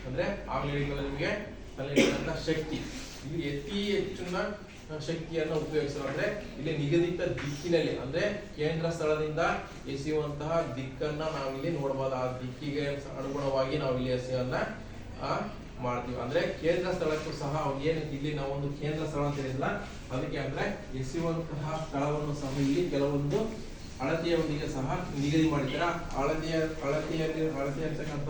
ಅಂದ್ರೆ ಆಗ್ಲೇ ನಿಮಗೆ ಅಲ್ಲಿರ್ತಕ್ಕಂಥ ಶಕ್ತಿ, ಇಲ್ಲಿ ಅತಿ ಹೆಚ್ಚಿನ ಶಕ್ತಿಯನ್ನ ಉಪಯೋಗಿಸೋದು. ಅಂದ್ರೆ ಇಲ್ಲಿ ನಿಗದಿತ ದಿಕ್ಕಿನಲ್ಲಿ ಅಂದ್ರೆ ಕೇಂದ್ರ ಸ್ಥಳದಿಂದ ಎಸೆಯುವಂತಹ ದಿಕ್ಕನ್ನ ನಾವಿಲ್ಲಿ ನೋಡಬಹುದು. ಆ ದಿಕ್ಕಿಗೆ ಅನುಗುಣವಾಗಿ ನಾವು ಇಲ್ಲಿ ಎಸೆಯನ್ನ ಮಾಡ್ತೀವಿ. ಅಂದ್ರೆ ಕೇಂದ್ರ ಸ್ಥಳಕ್ಕೂ ಸಹ ಏನು ಇಲ್ಲಿ ನಾವು ಒಂದು ಕೇಂದ್ರ ಸ್ಥಳ ಅಂತ ಹೇಳಿಲ್ಲ, ಅದಕ್ಕೆ ಅಂದ್ರೆ ಎಸೆಯುವಂತಹ ಸ್ಥಳವನ್ನು ಸಹ ಇಲ್ಲಿ ಕೆಲವೊಂದು ಅಳತೆಯೊಂದಿಗೆ ಸಹ ನಿಗದಿ ಮಾಡಿದ್ದಾರೆ. ಅಳತೆಯಂತಕ್ಕಂಥ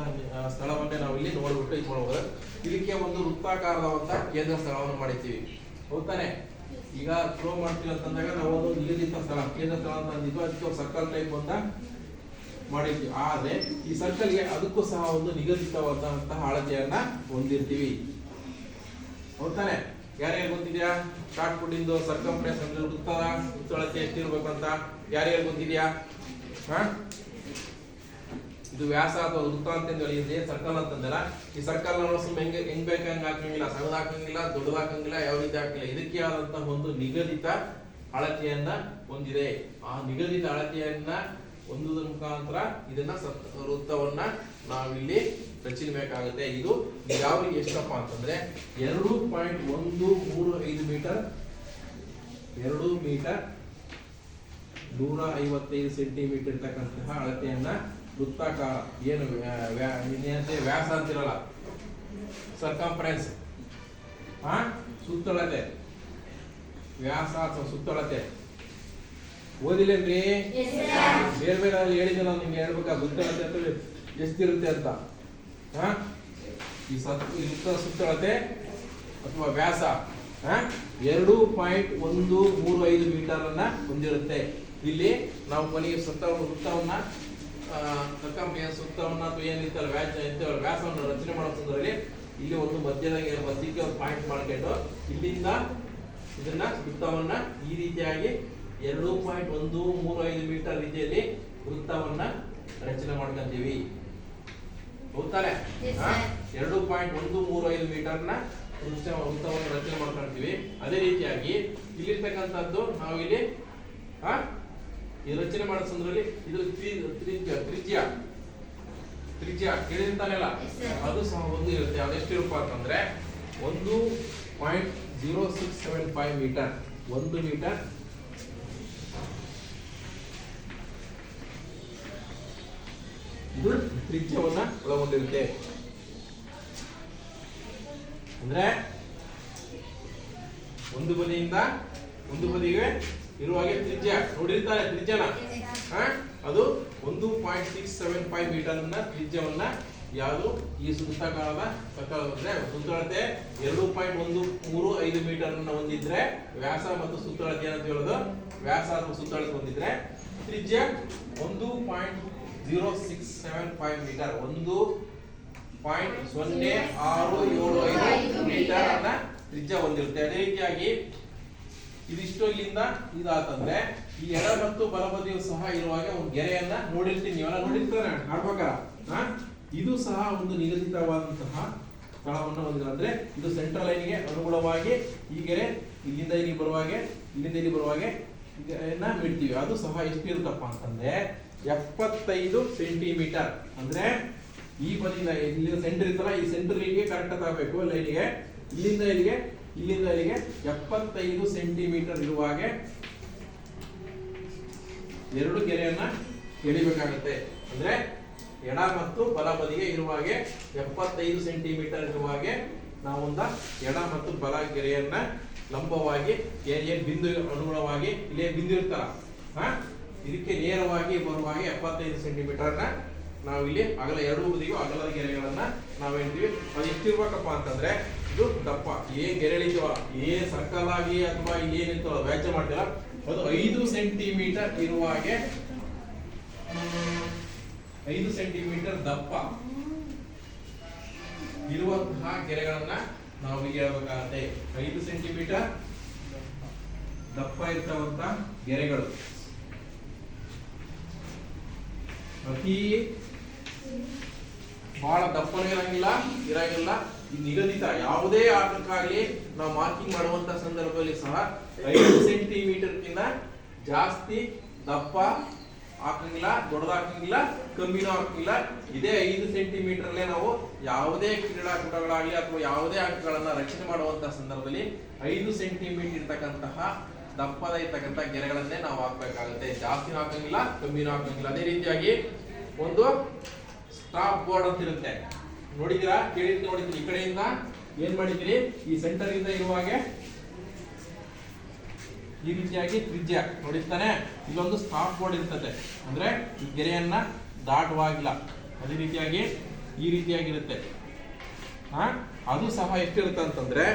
ಸ್ಥಳವನ್ನೇ ನಾವು ಇಲ್ಲಿ ನೋಡ್ಬಿಟ್ಟು ಇಟ್ಕೊಳ್ಬಹುದು. ಇದಕ್ಕೆ ಒಂದು ವೃತ್ತಾಕಾರದ ಕೇಂದ್ರ ಸ್ಥಳವನ್ನು ಮಾಡಿರ್ತೀವಿ, ಹೌದಾನೆ. ಈಗ ಥ್ರೋ ಮಾಡ್ತೀವಿ ಅಂತಂದಾಗ ನಾವು ಒಂದು ನಿಗದಿತ ಸ್ಥಳ ಕೇಂದ್ರ ಸ್ಥಳ ಅಂತ ಅಂದಿದ್ವಿ, ಅದಕ್ಕೆ ಒಂದು ಸರ್ಕಲ್ ಟೈಪ್ ಅಂತ ಮಾಡಿರ್ತೀವಿ. ಆದ್ರೆ ಈ ಸರ್ಕಲ್ಗೆ ಅದಕ್ಕೂ ಸಹ ಒಂದು ನಿಗದಿತವಾದಂತಹ ಅಳತೆಯನ್ನ ಹೊಂದಿರ್ತೀವಿ, ಹೌದಾನೆ. ಯಾರ್ಯಾರು ಗೊತ್ತಿದ್ಯಾ ಶಾರ್ಟ್ ಪುಟ್ ಸರ್ಕಂಫರೆನ್ಸ್ ಅಂದ್ರೆ ವೃತ್ತದ ಅಳತೆ ಎಷ್ಟಿರ್ಬೇಕು ಅಂತ ಯಾರ್ಯಾರು ಗೊತ್ತಿದ್ಯಾ? ಇದು ವ್ಯಾಸ ಅಥವಾ ವೃತ್ತ ಅಂತ ಹೇಳಿದ್ರೆ ಸರ್ಕಲ್ ಅಂತಂದಲ್ಲ, ಈ ಸರ್ಕಲ್ ಸುಮ್ಮನೆ ಹೆಂಗ್ ಬೇಕಂಗ್ ಹಾಕಂಗಿಲ್ಲ, ಸಣ್ಣದ ಹಾಕಂಗಿಲ್ಲ, ದೊಡ್ಡದ ಹಾಕಂಗಿಲ್ಲ, ಯಾವ ರೀತಿ ಹಾಕಿಲ್ಲ. ಇದಕ್ಕೆ ಆದಂತಹ ಒಂದು ನಿಗದಿತ ಅಳತೆಯನ್ನ ಹೊಂದಿದೆ. ಆ ನಿಗದಿತ ಅಳತೆಯನ್ನ ಹೊಂದುವುದರ ಮುಖಾಂತರ ಇದನ್ನ ವೃತ್ತವನ್ನ ನಾವಿಲ್ಲಿ ರಚಿಸಬೇಕಾಗುತ್ತೆ. ಇದು ಯಾವ್ರಿಗೆ ಎಷ್ಟಪ್ಪ ಅಂತಂದ್ರೆ 2.135 ಮೀಟರ್, 2 ಮೀಟರ್ 155 ಸೆಂಟಿಮೀಟರ್ ಇರ್ತಕ್ಕಂತಹ ಅಳತೆಯನ್ನ ವೃತ್ತಾಕಾರ ಏನು ವ್ಯಾಸ ಅಂತಿರಲ್ಲ, ಸರ್ಕಂಫರೆನ್ಸ್, ಸುತ್ತಳತೆ, ವ್ಯಾಸ ಅಥವಾ ಸುತ್ತಳತೆ ಓದಿಲ್ಲೇನ್ರಿ? ಬೇರೆ ಬೇರೆ ಹೇಳಿದ್ದೆ ನಾನು ನಿಮ್ಗೆ ಹೇಳ್ಬೇಕಾ ಸುತ್ತಳತೆ ಅಂತ ಎಷ್ಟಿರುತ್ತೆ ಅಂತ. ಈ ಸುತ್ತಳತೆ ಅಥವಾ ವ್ಯಾಸ 2.135 ಮೀಟರ್ ಅನ್ನ ಹೊಂದಿರುತ್ತೆ. ಇಲ್ಲಿ ನಾವು ಕೊನೆಗೆ ವೃತ್ತವನ್ನ ಸುತ್ತವನ್ನ ಅಥವಾ ಏನಿತ್ತಲ್ಲ ವ್ಯಾಸವನ್ನು ರಚನೆ ಮಾಡೋ ಸಂದರ್ಭದಲ್ಲಿ ಇಲ್ಲಿ ಒಂದು ಮಧ್ಯಕ್ಕೆ ಒಂದು ಪಾಯಿಂಟ್ ಮಾಡ್ಕೊಂಡು ಇಲ್ಲಿಂದ ಇದನ್ನ ವೃತ್ತವನ್ನ ಈ ರೀತಿಯಾಗಿ 2.135 ಮೀಟರ್ ರೀತಿಯಲ್ಲಿ ವೃತ್ತವನ್ನ ರಚನೆ ಮಾಡ್ಕೊಂತೀವಿ. ಹೌದಾರೆ? 2.135 ಮೀಟರ್ನ ವೃತ್ತವನ್ನು ರಚನೆ ಮಾಡ್ಕೊಳ್ತೀವಿ. ಅದೇ ರೀತಿಯಾಗಿ ಇಲ್ಲಿರ್ತಕ್ಕಂಥದ್ದು ನಾವು ಇಲ್ಲಿ ರಚನೆ ಮಾಡೋ ಸಂದರ್ಭದಲ್ಲಿ ಇದು ತ್ರಿಜ್ಯ ಕೇಳಿರ್ತಾನೆಲ್ಲ ಅದು ಸಹ ಒಂದು ಇರುತ್ತೆ. ಅದೆಷ್ಟಿರಪ್ಪ ಅಂತಂದ್ರೆ 1.0675 ಮೀಟರ್, 1 ಮೀಟರ್ ಇದು ತ್ರಿಜ್ಯವನ್ನ ಒಳಗೊಂಡಿರುತ್ತೆ. ಅಂದ್ರೆ ಒಂದು ಬದಿಯಿಂದ ಒಂದು ಬದಿಗೆ ಇರುವಾಗೆ ತ್ರಿಜ್ಯ ನೋಡಿರ್ತಾರೆ. ತ್ರಿಜ್ಯನ ಅದು 1.675 ಮೀಟರ್ ತ್ರಿಜ್ಯವನ್ನ ಯಾವುದು ಈ ವೃತ್ತಾಕಾರದ ಅಂದ್ರೆ ಸುತ್ತಳತೆ 2.135 ಮೀಟರ್ ಅನ್ನ ಹೊಂದಿದ್ರೆ ವ್ಯಾಸ ಮತ್ತು ಸುತ್ತಳತೆ ಏನಂತ ಹೇಳೋದು, ವ್ಯಾಸ ಅಥವಾ ಸುತ್ತಳತೆ ಹೊಂದಿದ್ರೆ ತ್ರಿಜ್ಯ 1.0675 ಮೀಟರ್, 1.0675 ಮೀಟರ್ ಅನ್ನ ತ್ರಿಜ್ಯ ಹೊಂದಿರುತ್ತೆ. ಅದೇ ರೀತಿಯಾಗಿ ಇದಿಷ್ಟು ಇಲ್ಲಿಂದ ಇದಾತಂದ್ರೆ ಈ ಎಡ ಮತ್ತು ಬಲಬದಿಯು ಸಹ ಇರುವಾಗ ಒಂದು ಗೆರೆಯನ್ನ ನೋಡಿರ್ತೀನಿ, ನೀವೆಲ್ಲ ನೋಡಿರ್ತಾರೆ ಆಡ್ಬೇಕಾರ. ಇದು ಸಹ ಒಂದು ನಿಗದಿತವಾದಂತಹ ಸ್ಥಳವನ್ನು ಹೊಂದಿಲ್ಲ. ಅಂದ್ರೆ ಇದು ಸೆಂಟ್ರಲ್ ಲೈನ್ಗೆ ಅನುಗುಣವಾಗಿ ಈ ಗೆರೆ ಇಲ್ಲಿಂದ ಇಲ್ಲಿ ಬರುವಾಗೆ, ಇಲ್ಲಿಂದ ಇಲ್ಲಿ ಬರುವಾಗೆ ಬಿಡ್ತೀವಿ. ಅದು ಸಹ ಎಷ್ಟಿರುತ್ತಪ್ಪ ಅಂತಂದ್ರೆ 75 ಸೆಂಟಿಮೀಟರ್. ಅಂದ್ರೆ ಈ ಬದಿಯಿಂದ ಇಲ್ಲಿ ಸೆಂಟರ್ ಇರ್ತಲ್ಲ, ಈ ಸೆಂಟರ್ ಲೈನ್ಗೆ ಕರೆಕ್ಟ್ ಆಗಬೇಕು ಲೈನ್ಗೆ, ಇಲ್ಲಿಂದ ಇಲ್ಲಿಗೆ 75 ಸೆಂಟಿಮೀಟರ್ ಇರುವಾಗೆ ಎರಡು ಗೆರೆಯನ್ನ ಎಳಿಬೇಕಾಗುತ್ತೆ. ಅಂದ್ರೆ ಎಡ ಮತ್ತು ಬಲ ಬದಿಗೆ ಇರುವಾಗೆ 75 ಸೆಂಟಿಮೀಟರ್ ಇರುವಾಗೆ ನಾವೊಂದ ಎಡ ಮತ್ತು ಬಲ ಗೆರೆಯನ್ನ ಲಂಬವಾಗಿ ಏನ್ ಬಿಂದು ಅನುಗುಣವಾಗಿ ಇಲ್ಲೇ ಬಿಂದು ಇರ್ತಾರ ಇದಕ್ಕೆ ನೇರವಾಗಿ ಬರುವಾಗೆ 75 ಸೆಂಟಿಮೀಟರ್ನ ನಾವಿಲ್ಲಿ ಅಗಲ ಎರಡು ಬದಿಗೂ ಅಗಲದ ಗೆರೆಗಳನ್ನ ನಾವು ಹೇಳ್ತೀವಿ. ಅದು ಎಷ್ಟಿರ್ಬೇಕಪ್ಪ ಅಂತಂದ್ರೆ ಇದು ದಪ್ಪ ಏನ್ ಗೆರೆ ಎಳಿತೀವ, ಏನ್ ಸರ್ಕಲ್ ಆಗಿ ಅಥವಾ ಏನಿರ್ತಲ್ಲ ವ್ಯಾಖ್ಯೆ ಮಾಡ್ತೀರ ಅದು 5 ಸೆಂಟಿಮೀಟರ್ ಇರುವಾಗೆ 5 ಸೆಂಟಿಮೀಟರ್ ದಪ್ಪ ಇರುವಂತಹ ಗೆರೆಗಳನ್ನ ನಾವು ಈಗ ಹೇಳ್ಬೇಕಾಗತ್ತೆ. 5 ಸೆಂಟಿಮೀಟರ್ ದಪ್ಪ ಇರ್ತವಂತ ಗೆರೆಗಳು ಅತಿ ಬಹಳ ದಪ್ಪನೇ ಇರಂಗಿಲ್ಲ. ಈ ನಿಗದಿತ ಯಾವುದೇ ಆಟಕ್ಕಾಗಲಿ ನಾವು ಮಾರ್ಕಿಂಗ್ ಮಾಡುವಂತ ಸಂದರ್ಭದಲ್ಲಿ ಸಹ 5 ಸೆಂಟಿಮೀಟರ್ ಕಿಂತ ಜಾಸ್ತಿ ದಪ್ಪ ಹಾಕಂಗಿಲ್ಲ, ದೊಡ್ಡದಾಕಂಗಿಲ್ಲ, ಕಮ್ಮಿನೂ ಹಾಕಂಗಿಲ್ಲ. ಇದೇ 5 ಸೆಂಟಿಮೀಟರ್ ಅಲ್ಲೇ ನಾವು ಯಾವುದೇ ಕ್ರೀಡಾಕೂಟಗಳಾಗಲಿ ಅಥವಾ ಯಾವುದೇ ಅಂಕಗಳನ್ನ ರಚನೆ ಮಾಡುವಂತ ಸಂದರ್ಭದಲ್ಲಿ 5 ಸೆಂಟಿಮೀಟರ್ ಇರ್ತಕ್ಕಂತಹ ದಪ್ಪದ ಇರ್ತಕ್ಕಂಥ ಗೆರೆಗಳನ್ನೇ ನಾವು ಹಾಕ್ಬೇಕಾಗುತ್ತೆ. ಜಾಸ್ತಿನೂ ಹಾಕಂಗಿಲ್ಲ, ಕಮ್ಮಿನೂ ಹಾಕಂಗಿಲ್ಲ. ಅದೇ ರೀತಿಯಾಗಿ ಒಂದು ಸ್ಟಾಪ್ ಬೋರ್ಡ್ ಅಂತ ಇರುತ್ತೆ, ನೋಡಿದಿರಾ, ನೋಡಿದ್ರಿ. ಈ ಕಡೆಯಿಂದ ಏನ್ ಮಾಡಿದ್ರಿ, ಈ ಸೆಂಟರ್ ಇಂದ ಇರುವಾಗೆ ಈ ರೀತಿಯಾಗಿ ತ್ರಿಜ್ಯ ನೋಡಿರ್ತಾನೆ. ಇಲ್ಲೊಂದು ಸ್ಟಾಪ್ ಬೋರ್ಡ್ ಇರ್ತದೆ, ಅಂದ್ರೆ ಈ ಗೆರೆಯನ್ನ ದಾಟುವಾಗಿಲ್ಲ. ಅದೇ ರೀತಿಯಾಗಿ ಈ ರೀತಿಯಾಗಿರುತ್ತೆ. ಅದು ಸಹ ಎಷ್ಟಿರುತ್ತೆ ಅಂತಂದ್ರೆ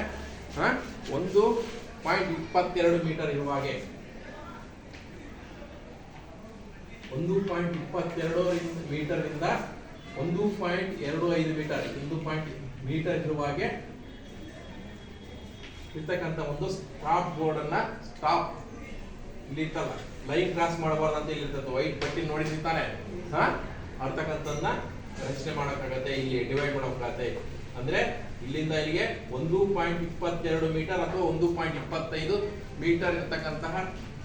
1.22 ಮೀಟರ್ ಇರುವಾಗೆ 1.22 ಮೀಟರ್ ಇಂದ 1.25 ಮೀಟರ್ 1 ಮೀಟರ್ ಇರುವಾಗೆ ಇರ್ತಕ್ಕಂಥ ಒಂದು ಸ್ಟಾಪ್ ಬೋರ್ಡ್ ಅನ್ನ ಸ್ಟಾಪ್ ಇಲ್ಲಿ ಇರ್ತಲ್ಲ, ಲೈನ್ ಕ್ರಾಸ್ ಮಾಡಬಾರ್ದು ಅಂತ ಇಲ್ಲಿ ಇರ್ತದೆ. ವೈಟ್ ಪಟ್ಟಿ ನೋಡಿರ್ತಾನೆ. ಅಂತಕ್ಕಂಥದ್ದನ್ನ ರಚನೆ ಮಾಡೋಕ್ಕಾಗತ್ತೆ, ಇಲ್ಲಿ ಡಿವೈಡ್ ಮಾಡೋಕ್ಕಾಗತ್ತೆ. ಅಂದ್ರೆ ಇಲ್ಲಿಂದ ಇಲ್ಲಿಗೆ 1.22 ಮೀಟರ್ ಅಥವಾ 1.25 ಮೀಟರ್ ಇರ್ತಕ್ಕಂತಹ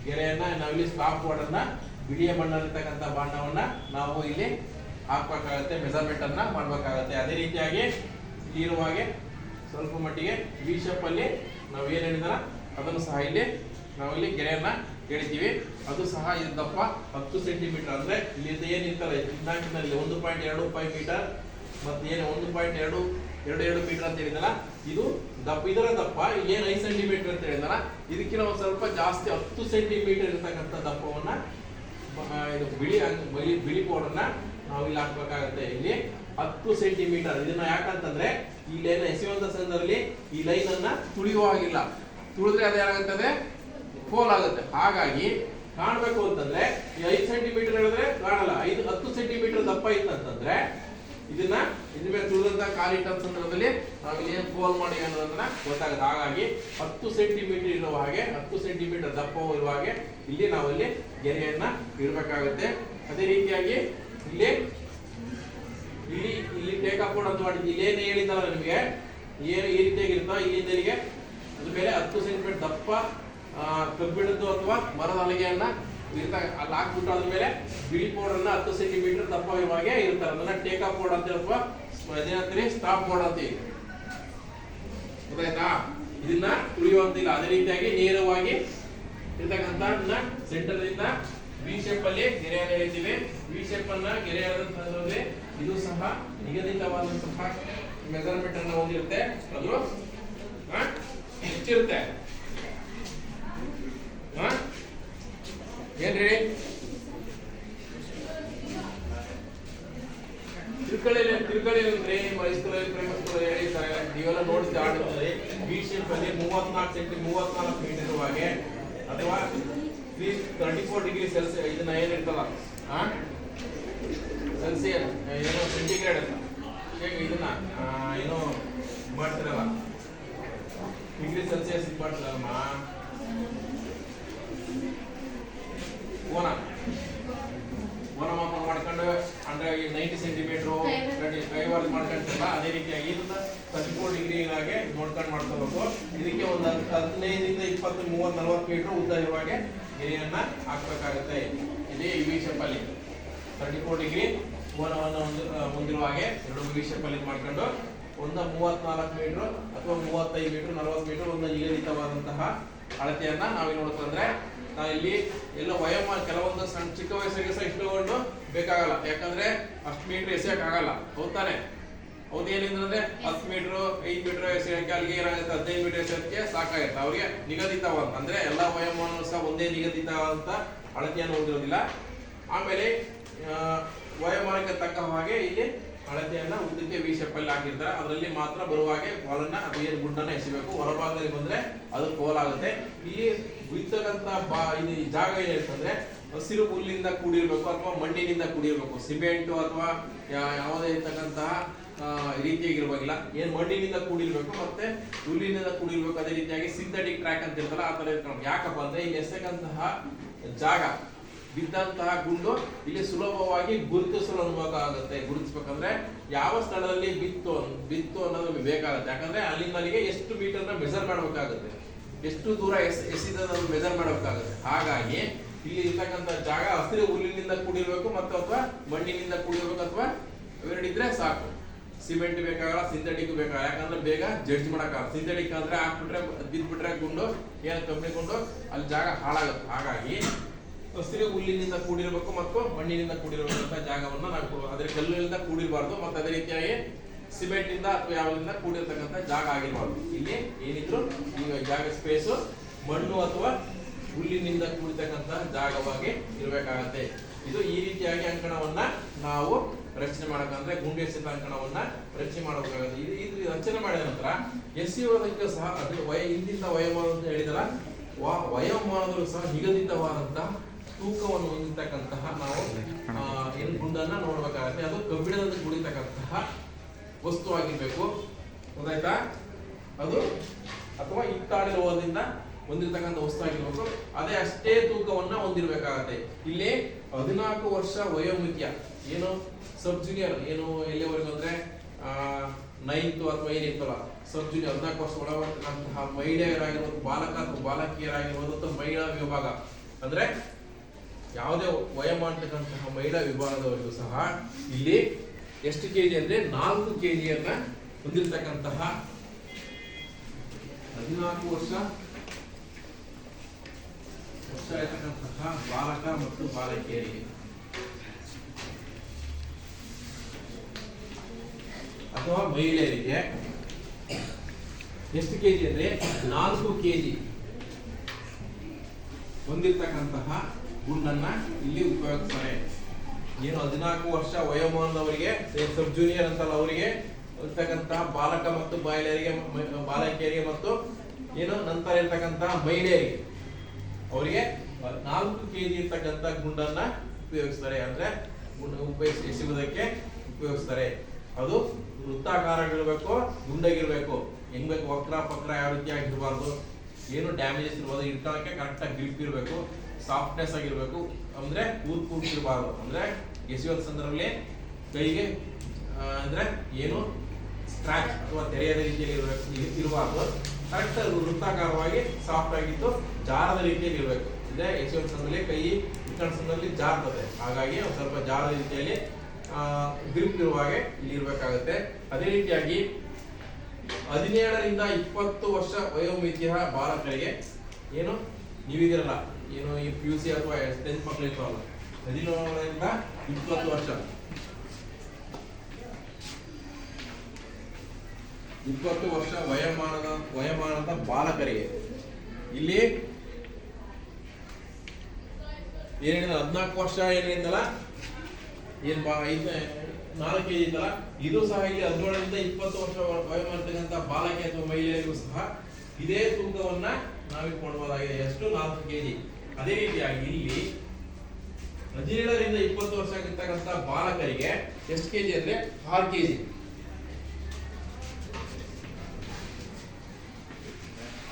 ಗೆರೆಯನ್ನ ನಾವಿಲ್ಲಿ ಸ್ಟಾಪ್ ಬೋರ್ಡ್ ಅನ್ನ ಬಿಳಿಯ ಬಣ್ಣದಲ್ಲಿರ್ತಕ್ಕಂಥ ಬಾಣವನ್ನ ನಾವು ಇಲ್ಲಿ ಹಾಕ್ಬೇಕಾಗತ್ತೆ, ಮೆಜರ್ಮೆಂಟ್ ಅನ್ನ ಮಾಡ್ಬೇಕಾಗತ್ತೆ. ಅದೇ ರೀತಿಯಾಗಿ ಇರುವಾಗೆ ಸ್ವಲ್ಪ ಮಟ್ಟಿಗೆ ವಿ ಶೇಪ್ ಅಲ್ಲಿ ನಾವು ಏನ್ ಹೇಳಿದಾರ ಅದನ್ನು ಸಹ ಇಲ್ಲಿ ನಾವು ಇಲ್ಲಿ ಗೆರೆಯನ್ನ ಎಳಿತೀವಿ. ಅದು ಸಹ ಇದು ದಪ್ಪ 10 ಸೆಂಟಿಮೀಟರ್. ಅಂದ್ರೆ ಇಲ್ಲಿ ಏನಿರ್ತಲ್ಲ 1.25 ಮೀಟರ್ ಮತ್ತೆ ಏನು 1.22 ಮೀಟರ್ ಅಂತ ಹೇಳಿದಲ್ಲ, ಇದು ದಪ್ಪ, ಇದರ ದಪ್ಪ ಏನು 5 ಸೆಂಟಿಮೀಟರ್ ಅಂತ ಹೇಳಿದಲ್ಲ, ಇದಕ್ಕಿಂತ ಒಂದು ಸ್ವಲ್ಪ ಜಾಸ್ತಿ 10 ಸೆಂಟಿಮೀಟರ್ ಇರ್ತಕ್ಕಂಥ ದಪ್ಪವನ್ನ ಇದು ಬಿಳಿ ಪೌಡರ್ನ ನಾವು ಇಲ್ಲಿ ಹಾಕ್ಬೇಕಾಗತ್ತೆ. ಇಲ್ಲಿ 10 ಸೆಂಟಿಮೀಟರ್. ಇದನ್ನ ಯಾಕಂತಂದ್ರೆ ಈ ಲೈನ್ ಎಸೆಯುವಂತ ಸಂದರ್ಭದಲ್ಲಿ ಈ ಲೈನ್ ಅನ್ನ ತುಳಿಯುವಾಗಿಲ್ಲ, ತುಳಿದ್ರೆ ಅದೇನಾಗುತ್ತದೆ, ಫೋಲ್ ಆಗುತ್ತೆ. ಹಾಗಾಗಿ ಕಾಣಬೇಕು ಅಂತಂದ್ರೆ ಈ 5 ಸೆಂಟಿಮೀಟರ್ ಹೇಳಿದ್ರೆ ಕಾಣಲ್ಲ, 10 ಸೆಂಟಿಮೀಟರ್ ದಪ್ಪ ಇತ್ತಂತಂದ್ರೆ ಇದನ್ನ ಇದ್ರ ಮೇಲೆ ತುಳಿದಂತ ಕಾಲಿಟ್ಟ ಸಂದರ್ಭದಲ್ಲಿ ನಾವು ಏನ್ ಫೋಲ್ ಮಾಡಿ ಅನ್ನೋದನ್ನ ಗೊತ್ತಾಗುತ್ತೆ. ಹಾಗಾಗಿ 10 ಸೆಂಟಿಮೀಟರ್ ಇರುವ ಹಾಗೆ 10 ಸೆಂಟಿಮೀಟರ್ ದಪ್ಪ ಇರುವ ಹಾಗೆ ಇಲ್ಲಿ ನಾವಲ್ಲಿ ಗೆರೆಯನ್ನ ಇಡಬೇಕಾಗುತ್ತೆ. ಅದೇ ರೀತಿಯಾಗಿ ಇಲ್ಲಿ ಇಲ್ಲಿ ಇಲ್ಲಿ ಟೇಕಪ್ ಬೋರ್ಡ್ ಅಂತ ಮಾಡಿದ್ವಿ. ಇಲ್ಲೇನು ಹೇಳಿದ್ದಲ್ಲ ನಿಮಗೆ, ಏನು ಈ ರೀತಿಯಾಗಿರುತ್ತೋ ಇಲ್ಲಿಂದ ಇಲ್ಲಿಗೆ ಅದ್ರ ಮೇಲೆ 10 ಸೆಂಟಿಮೀಟರ್ ದಪ್ಪ ಕಬ್ಬಿಣದ್ದು ಅಥವಾ ಮರದ ಹಲಗೆಯನ್ನ ಅಲ್ಲಿ ಹಾಕ್ಬಿಟ್ಟು ಅದ್ರ ಮೇಲೆ ಬಿಳಿ ಪೌಡರ್ ಅನ್ನ 10 ಸೆಂಟಿಮೀಟರ್ ದಪ್ಪ ಇರುವಾಗೆ ಇರ್ತಾರೆ. ಅದನ್ನ ಟೇಕಪ್ ಬೋರ್ಡ್ ಅಂತ ಅಥವಾ ಅದೇನಂತೀರಿ ಸ್ಟಾಪ್ ಬೋರ್ಡ್ ಅಂತೀವಿ. ಗೊತ್ತಾಯ್ತಾ? ಇದನ್ನ ತುಳಿಯುವಂತಿಲ್ಲ. ಅದೇ ರೀತಿಯಾಗಿ ನೇರವಾಗಿ ಇರ್ತಕ್ಕಂಥ ಸೆಂಟರ್ ಇಂದ ವಿ ಶೇಪ್ ಅಲ್ಲಿ ಗೆರೆಯನ್ನು ಎಳಿತೀವಿ. ವಿ ಶೇಪ್ ಅನ್ನ ಗೆರೆ ಎಳೆದಂತಂದ್ರೆ ಇದು ಸಹ ನಿಗದಿತವಾದಂತಹ ಮೆಜರ್ಮೆಂಟ್ ಅನ್ನ ಹೊಂದಿರುತ್ತೆ. ಅದು ಹೆಚ್ಚಿರುತ್ತೆ. ಏನ್ರಿ ತಿರುಕಳಿ ಅಂದ್ರೆ ಮೈಸ್ಕೂಲಲ್ಲಿ ಪ್ರೈಮರಿ ಹೇಳಿದ್ದಾರೆ, ನೀವೆಲ್ಲ ನೋಡಿದ್ರೆ ಆಡುತ್ತದೆ. ವಿ ಶೇಪ್ ಅಲ್ಲಿ 34 ಮೀಟರ್ ಇರುವಾಗೆ ಅಥವಾ 34 ಡಿಗ್ರಿ ಸೆಲ್ಸಿಯಸ್ ಇದನ್ನ ಏನಿರ್ತಲ್ಲ ಸೆಲ್ಸಿಯಸ್ ಏನೋ ಸೆಂಟಿಗ್ರೇಡ್ ಅಂತ ಹೇಗೆ ಇದನ್ನ ಏನೋ ಮಾಡ್ತಿರಲ್ಲ, ಡಿಗ್ರಿ ಸೆಲ್ಸಿಯಸ್ ಇದು ಮಾಡ್ತಿರಲ್ಲಮ್ಮ, ಓನ ಮಾಪನ ಮಾಡ್ಕೊಂಡು ಅಂದ್ರೆ 90 ಸೆಂಟಿಮೀಟರ್ ಕೈವಾರ ಮಾಡ್ಕೊಂತಲ್ಲ, ಅದೇ ರೀತಿಯಾಗಿ ಇದನ್ನ 34 ಡಿಗ್ರಿ ಆಗಿ ನೋಡ್ಕೊಂಡು ಮಾಡ್ಕೋಬೇಕು. ಇದಕ್ಕೆ ಒಂದು 15ರಿಂದ 20, 30, 40 ಮೀಟರ್ ಉದ್ದ ಇರುವಾಗೆ ಗೆರೆಯನ್ನ ಹಾಕ್ಬೇಕಾಗುತ್ತೆ. ಇಲ್ಲಿ ವಿ ಶೇಪ್ ಅಲ್ಲಿ 34 ಡಿಗ್ರಿ ಕೋನವನ್ನು ಹೊಂದಿರುವ ಹಾಗೆ 2 ವಿ ಶೇಪ್ ಅಲ್ಲಿ ಮಾಡ್ಕೊಂಡು ಒಂದು 34 ಮೀಟರ್ ಅಥವಾ 35 ಮೀಟರ್ 40 ಮೀಟರ್ ಒಂದು ನಿಗದಿತವಾದಂತಹ ಅಳತೆಯನ್ನ ನಾವೇನು ನೋಡ್ಕೊಂಡ್ರೆ ನಾವು ಇಲ್ಲಿ ಎಲ್ಲ ವಯೋಮಾನ ಕೆಲವೊಂದು ಸಣ್ಣ ಚಿಕ್ಕ ವಯಸ್ಸಿಗೆ ಸಹ ಇಷ್ಟುಕೊಂಡು ಬೇಕಾಗಲ್ಲ, ಯಾಕಂದ್ರೆ ಅಷ್ಟು ಮೀಟರ್ ಎಸೆಯಕ್ ಆಗಲ್ಲ. ಹೌದಾನೆ? ಹೌದೇನಿದ್ರೆ 10 ಮೀಟರ್ 5 ಮೀಟರ್ ಎಸೆಯಕ್ಕೆ ಅಲ್ಲಿಗೆ ಏನಾಗುತ್ತೆ 15 ಮೀಟರ್ ಎಸೆಯಕ್ಕೆ ಸಾಕಾಗುತ್ತೆ. ಅವ್ರಿಗೆ ನಿಗದಿತವಾದ ಅಂದ್ರೆ ಎಲ್ಲ ವಯೋಮಾನ ಸಹ ಒಂದೇ ನಿಗದಿತವಾದಂತ ಅಳತೆಯನ್ನು ಹೊಂದಿರೋದಿಲ್ಲ. ಆಮೇಲೆ ವಯೋಮಾನಕ್ಕೆ ತಕ್ಕ ಹಾಗೆ ಇಲ್ಲಿ ಅಳತೆಯನ್ನ ಉದ್ದಕ್ಕೆ ವಿ ಶೇಪ್ ಅಲ್ಲಿ ಹಾಕಿರ್ತಾರೆ. ಅದರಲ್ಲಿ ಮಾತ್ರ ಬರುವ ಹಾಗೆ ಬಾಲನ್ನ ಅದು ಏನು ಗುಂಡನ್ನ ಎಸಿಬೇಕು. ಹೊರಭಾಗದಲ್ಲಿ ಬಂದ್ರೆ ಅದು ಕೋಲ್ ಆಗುತ್ತೆ. ಇಲ್ಲಿ ಬಿತ್ತಕ್ಕಂತ ಇದು ಜಾಗ ಏನಿರ್ತಂದ್ರೆ ಹಸಿರು ಹುಲ್ಲಿಂದ ಕೂಡಿರ್ಬೇಕು ಅಥವಾ ಮಣ್ಣಿನಿಂದ ಕೂಡಿರ್ಬೇಕು. ಸಿಮೆಂಟ್ ಅಥವಾ ಯಾವುದೇ ಇರ್ತಕ್ಕಂತಹ ರೀತಿಯಾಗಿರ್ಬೇಕಿಲ್ಲ, ಏನ್ ಮಣ್ಣಿನಿಂದ ಕೂಡಿರ್ಬೇಕು ಮತ್ತೆ ಹುಲ್ಲಿನಿಂದ ಕೂಡಿರ್ಬೇಕು. ಅದೇ ರೀತಿಯಾಗಿ ಸಿಂಥೆಟಿಕ್ ಟ್ರ್ಯಾಕ್ ಅಂತ ಇರ್ತಲ್ಲ ಆ ತರ ಇರ್ಬೇಕು. ಯಾಕಪ್ಪ ಅಂದ್ರೆ ಇಲ್ಲಿ ಎಸಕ್ಕಂತಹ ಜಾಗ ಬಿದ್ದಂತಹ ಗುಂಡು ಇಲ್ಲಿ ಸುಲಭವಾಗಿ ಗುರುತಿಸಲು ಅನುಭವ ಆಗುತ್ತೆ. ಗುರುತಿಸ್ಬೇಕಂದ್ರೆ ಯಾವ ಸ್ಥಳದಲ್ಲಿ ಬಿತ್ತು ಅನ್ನೋದು ನಮಗೆ ಬೇಕಾಗುತ್ತೆ. ಯಾಕಂದ್ರೆ ಅಲ್ಲಿಂದ ಅಲ್ಲಿಗೆ ಎಷ್ಟು ಮೀಟರ್ನ ಮೆಜರ್ ಮಾಡಬೇಕಾಗುತ್ತೆ, ಎಷ್ಟು ದೂರ ಎಸಿದ ಮೆಜರ್ ಮಾಡಬೇಕಾಗುತ್ತೆ. ಹಾಗಾಗಿ ಇಲ್ಲಿ ಇರ್ತಕ್ಕಂಥ ಜಾಗ ಹಸಿರು ಹುಲ್ಲಿನಿಂದ ಕೂಡಿರ್ಬೇಕು ಮತ್ತು ಅಥವಾ ಮಣ್ಣಿನಿಂದ ಕೂಡಿರ್ಬೇಕು ಅಥವಾ ಇವೆರಡಿದ್ರೆ ಸಾಕು. ಸಿಮೆಂಟ್ ಬೇಕಾಗಲ್ಲ, ಸಿಂಥೆಟಿಕ್ ಬೇಕಾಗಲ್ಲ. ಯಾಕಂದ್ರೆ ಬೇಗ ಜಡ್ಜ್ ಮಾಡಕ್ಕಾಗಲ್ಲ. ಸಿಂಥೆಟಿಕ್ ಅಂದ್ರೆ ಹಾಕ್ಬಿಟ್ರೆ ಬಿದ್ಬಿಟ್ರೆ ಗುಂಡು ಏನು ಕಂಪ್ನಿ ಗುಂಡು ಅಲ್ಲಿ ಜಾಗ ಹಾಳಾಗುತ್ತೆ. ಹಾಗಾಗಿ ಹಸಿರು ಹುಲ್ಲಿನಿಂದ ಕೂಡಿರಬೇಕು ಮತ್ತು ಮಣ್ಣಿನಿಂದ ಕೂಡಿರಬೇಕಂತ ಜಾಗವನ್ನ ನಾವು ಅದ್ರ ಕಲ್ಲಿನಿಂದ ಕೂಡಿರಬಾರ್ದು ಮತ್ತು ಅದೇ ರೀತಿಯಾಗಿ ಸಿಮೆಂಟ್ ಇಂದ ಅಥವಾ ಯಾವ್ದ್ರಿಂದ ಕೂಡಿರ್ತಕ್ಕಂಥ ಜಾಗ ಆಗಿರಬಾರ್ದು. ಇಲ್ಲಿ ಏನಿದ್ರು ಈಗ ಜಾಗ ಸ್ಪೇಸು ಮಣ್ಣು ಅಥವಾ ಹುಲ್ಲಿನಿಂದ ಕೂಡಿರ್ತಕ್ಕಂಥ ಜಾಗವಾಗಿ ಇರಬೇಕಾಗತ್ತೆ. ಇದು ಈ ರೀತಿಯಾಗಿ ಅಂಕಣವನ್ನ ನಾವು ರಚನೆ ಮಾಡಬೇಕಂದ್ರೆ ಗುಂಡೆಸಿದ ಅಂಕಣವನ್ನ ರಚನೆ ಮಾಡಬೇಕಾಗುತ್ತೆ. ಇದು ರಚನೆ ಮಾಡಿದ ನಂತರ ಎಸೆಯುವುದಕ್ಕೆ ಸಹ ಅದು ಇಂತಿಂತ ವಯೋಮಾನ ಅಂತ ಹೇಳಿದರ ವಯೋಮಾನದಲ್ಲೂ ಸಹ ನಿಗದಿತವಾದಂತಹ ತೂಕವನ್ನು ಹೊಂದಿರತಕ್ಕಂತಹ ನಾವು ಏನು ಗುಂಡನ್ನ ನೋಡ್ಬೇಕಾಗತ್ತೆ. ಅದು ಕಬ್ಬಿಣದಿಂದ ಕೂಡಿರ್ತಕ್ಕಂತಹ ವಸ್ತು ಆಗಿರ್ಬೇಕು. ಗೊತ್ತಾಯ್ತಾ? ಅದು ಅಥವಾ ಹಿತ್ತಾಳೆ ಲೋಹದಿಂದ ಹೊಂದಿರತಕ್ಕಂಥ ವಸ್ತು ಆಗಿರ್ಬೇಕು, ಅದೇ ಅಷ್ಟೇ ತೂಕವನ್ನ ಹೊಂದಿರಬೇಕಾಗತ್ತೆ. ಇಲ್ಲಿ 14 ವರ್ಷ ವಯೋಮಿತಿಯ ಏನು ಸಬ್ ಜೂನಿಯರ್ ಏನು ಎಲ್ಲಿವರೆಗೂ ಅಂದ್ರೆ 9th ಅಥವಾ ಏನಿತ್ತಲ್ಲ ಸಬ್ ಜೂನಿಯರ್ 14 ವರ್ಷ ಒಳಗಿರ್ತಕ್ಕಂತಹ ಮಹಿಳೆಯರಾಗಿರ್ಬೋದು, ಬಾಲಕ ಅಥವಾ ಬಾಲಕಿಯರಾಗಿರ್ಬೋದು ಅಥವಾ ಮಹಿಳಾ ವಿಭಾಗ ಅಂದ್ರೆ ಯಾವುದೇ ವಯೋಮಾನತಕ್ಕಂತಹ ಮಹಿಳಾ ವಿಭಾಗದವರೆಗೂ ಸಹ ಇಲ್ಲಿ ಎಷ್ಟು ಕೆಜಿ ಅಂದ್ರೆ 4 ಕೆಜಿಯನ್ನ ಹೊಂದಿರತಕ್ಕಂತಹ 14 ವರ್ಷ ಇರತಕ್ಕಂತಹ ಬಾಲಕ ಮತ್ತು ಬಾಲಕಿಯರಿಗೆ ಅಥವಾ ಮಹಿಳೆಯರಿಗೆ ಎಷ್ಟು ಕೆಜಿ ಅಂದ್ರೆ 4 ಕೆಜಿ ಹೊಂದಿರತಕ್ಕಂತಹ ಗುಂಡನ್ನ ಇಲ್ಲಿ ಉಪಯೋಗಿಸ್ತಾರೆ. ಏನು 14 ವರ್ಷ ವಯೋಮಾನದವರಿಗೆ ಸಬ್ ಜೂನಿಯರ್ ಅಂತಲ್ಲ ಅವರಿಗೆ ಇರ್ತಕ್ಕಂತಹ ಬಾಲಕ ಮತ್ತು ಬಾಲಕಿಯರಿಗೆ ಮತ್ತು ಏನು ನಂತರ ಇರ್ತಕ್ಕಂತಹ ಮಹಿಳೆಯರಿಗೆ ಅವರಿಗೆ 4 ಕೆಜಿ ಇರ್ತಕ್ಕಂಥ ಗುಂಡನ್ನ ಉಪಯೋಗಿಸ್ತಾರೆ. ಅಂದ್ರೆ ಎಸೆಯುವುದಕ್ಕೆ ಉಪಯೋಗಿಸ್ತಾರೆ. ಅದು ವೃತ್ತಾಕಾರವಿರಬೇಕು, ಗುಂಡಾಗಿರ್ಬೇಕು, ಹೆಂಗ್ ಬೇಕು ವಕ್ರ ಪಕ್ರ ಯಾವ ರೀತಿ ಆಗಿರಬಾರ್ದು, ಏನು ಡ್ಯಾಮೇಜಸ್ ಇರ್ಬೋದು, ಇಟ್ಕೊಳ್ಳೋಕೆ ಕರೆಕ್ಟ್ ಆಗಿ ಗ್ರಿಪ್ ಇರಬೇಕು, ಸಾಫ್ಟ್ನೆಸ್ ಆಗಿರ್ಬೇಕು, ಅಂದ್ರೆ ಕೂರ್ತಿರಬಾರ್ದು. ಅಂದ್ರೆ ಎಸೆಯುವ ಸಂದರ್ಭದಲ್ಲಿ ಕೈಗೆ ಅಂದ್ರೆ ಏನು ಸ್ಕ್ರಾಚ್ ಅಥವಾ ತೆರೆಯದ ರೀತಿಯಲ್ಲಿ ಇರಬಾರ್ದು. ಕರೆಕ್ಟ್ ವೃತ್ತಾಕಾರವಾಗಿ ಸಾಫ್ಟ್ ಆಗಿದ್ದು ಜಾರದ ರೀತಿಯಲ್ಲಿ ಇರಬೇಕು. ಅಂದ್ರೆ ಎಸೆಯುವ ಸಂದರ್ಭದಲ್ಲಿ ಕೈ ಇಟ್ಕೊಂಡ ಸಂದರ್ಭದಲ್ಲಿ ಜಾರ್ತದೆ, ಹಾಗಾಗಿ ಒಂದು ಸ್ವಲ್ಪ ಜಾರದ ರೀತಿಯಲ್ಲಿ ಗ್ರಿಪ್ ಇರುವ ಹಾಗೆ ಇಲ್ಲಿ ಇರಬೇಕಾಗುತ್ತೆ. ಅದೇ ರೀತಿಯಾಗಿ 17 ರಿಂದ 20 ವರ್ಷ ವಯೋಮಿತಿಯ ಬಾಲಕರಿಗೆ ಏನು ನೀವಿದಿರಲ್ಲ ಏನು ಈ PUC ಅಥವಾ 10th ಮಕ್ಕಳು ಇರ್ತಾವಲ್ಲ 17 ರಿಂದ 20 ವರ್ಷ 20 ವರ್ಷ ವಯೋಮಾನದ ಬಾಲಕರಿಗೆ ಇಲ್ಲಿ ಏನಿದೆ 14 ವರ್ಷ ಏನಿದೆಯಲ್ಲ ಏನ್ 4 ಕೆಜಿ ಇತ್ತಲ್ಲ ಇದು ಸಹ ಇಲ್ಲಿ 17 ರಿಂದ 20 ವರ್ಷ ವಯೋಮಾನತಕ್ಕಂಥ ಬಾಲಕಿ ಅಥವಾ ಮಹಿಳೆಯರಿಗೂ ಸಹ ಇದೇ ತೂಕವನ್ನ ನಾವಿಟ್ಕೊಳ್ಬಹುದಾಗಿದೆ. ಎಷ್ಟು 4 ಕೆಜಿ. ಅದೇ ರೀತಿಯಾಗಿ ಇಲ್ಲಿ 17 ರಿಂದ 20 ವರ್ಷ ಆಗಿರ್ತಕ್ಕಂಥ ಬಾಲಕರಿಗೆ ಎಷ್ಟು ಕೆಜಿ ಅಂದ್ರೆ 6 ಕೆಜಿ.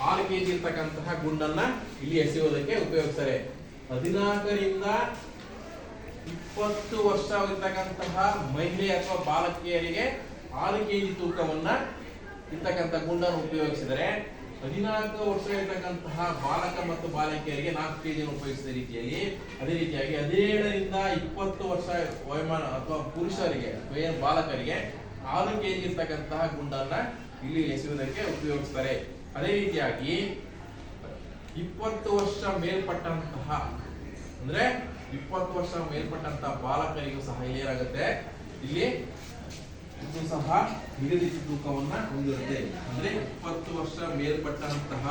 6 ಕೆಜಿ ಇರ್ತಕ್ಕಂತಹ ಗುಂಡನ್ನ ಇಲ್ಲಿ ಎಸೆಯುವುದಕ್ಕೆ ಉಪಯೋಗಿಸ್ತಾರೆ. 14 ರಿಂದ 20 ವರ್ಷ ಇರ್ತಕ್ಕಂತಹ ಮಹಿಳೆ ಅಥವಾ ಬಾಲಕಿಯರಿಗೆ 6 ಕೆಜಿ ತೂಕವನ್ನ ಇರ್ತಕ್ಕಂಥ ಗುಂಡನ್ನು ಉಪಯೋಗಿಸಿದರೆ 14 ವರ್ಷ ಇರ್ತಕ್ಕಂತಹ ಬಾಲಕ ಮತ್ತು ಬಾಲಕಿಯರಿಗೆ 4 ಕೆಜಿಯನ್ನು ಉಪಯೋಗಿಸಿದ ರೀತಿಯಲ್ಲಿ ಅದೇ ರೀತಿಯಾಗಿ 17 ರಿಂದ 20 ವರ್ಷ ವಯೋಮಾನ ಅಥವಾ ಪುರುಷರಿಗೆ ಬಾಲಕರಿಗೆ 6 ಕೆಜಿ ಇರ್ತಕ್ಕಂತಹ ಗುಂಡನ್ನ ಇಲ್ಲಿ ಎಸೆಯುವುದಕ್ಕೆ ಉಪಯೋಗಿಸ್ತಾರೆ. ಅದೇ ರೀತಿಯಾಗಿ 20 ವರ್ಷ ಮೇಲ್ಪಟ್ಟಂತಹ ಅಂದ್ರೆ 20 ವರ್ಷ ಮೇಲ್ಪಟ್ಟಂತಹ ಬಾಲಕರಿಗೂ ಸಹ ಇಲ್ಲಿ ಏನಾಗುತ್ತೆ ಇಲ್ಲಿ ಇದು ಸಹ ನಿಗದಿತ ತೂಕವನ್ನ ಹೊಂದಿರುತ್ತೆ. ಅಂದ್ರೆ 20 ವರ್ಷ ಮೇಲ್ಪಟ್ಟಂತಹ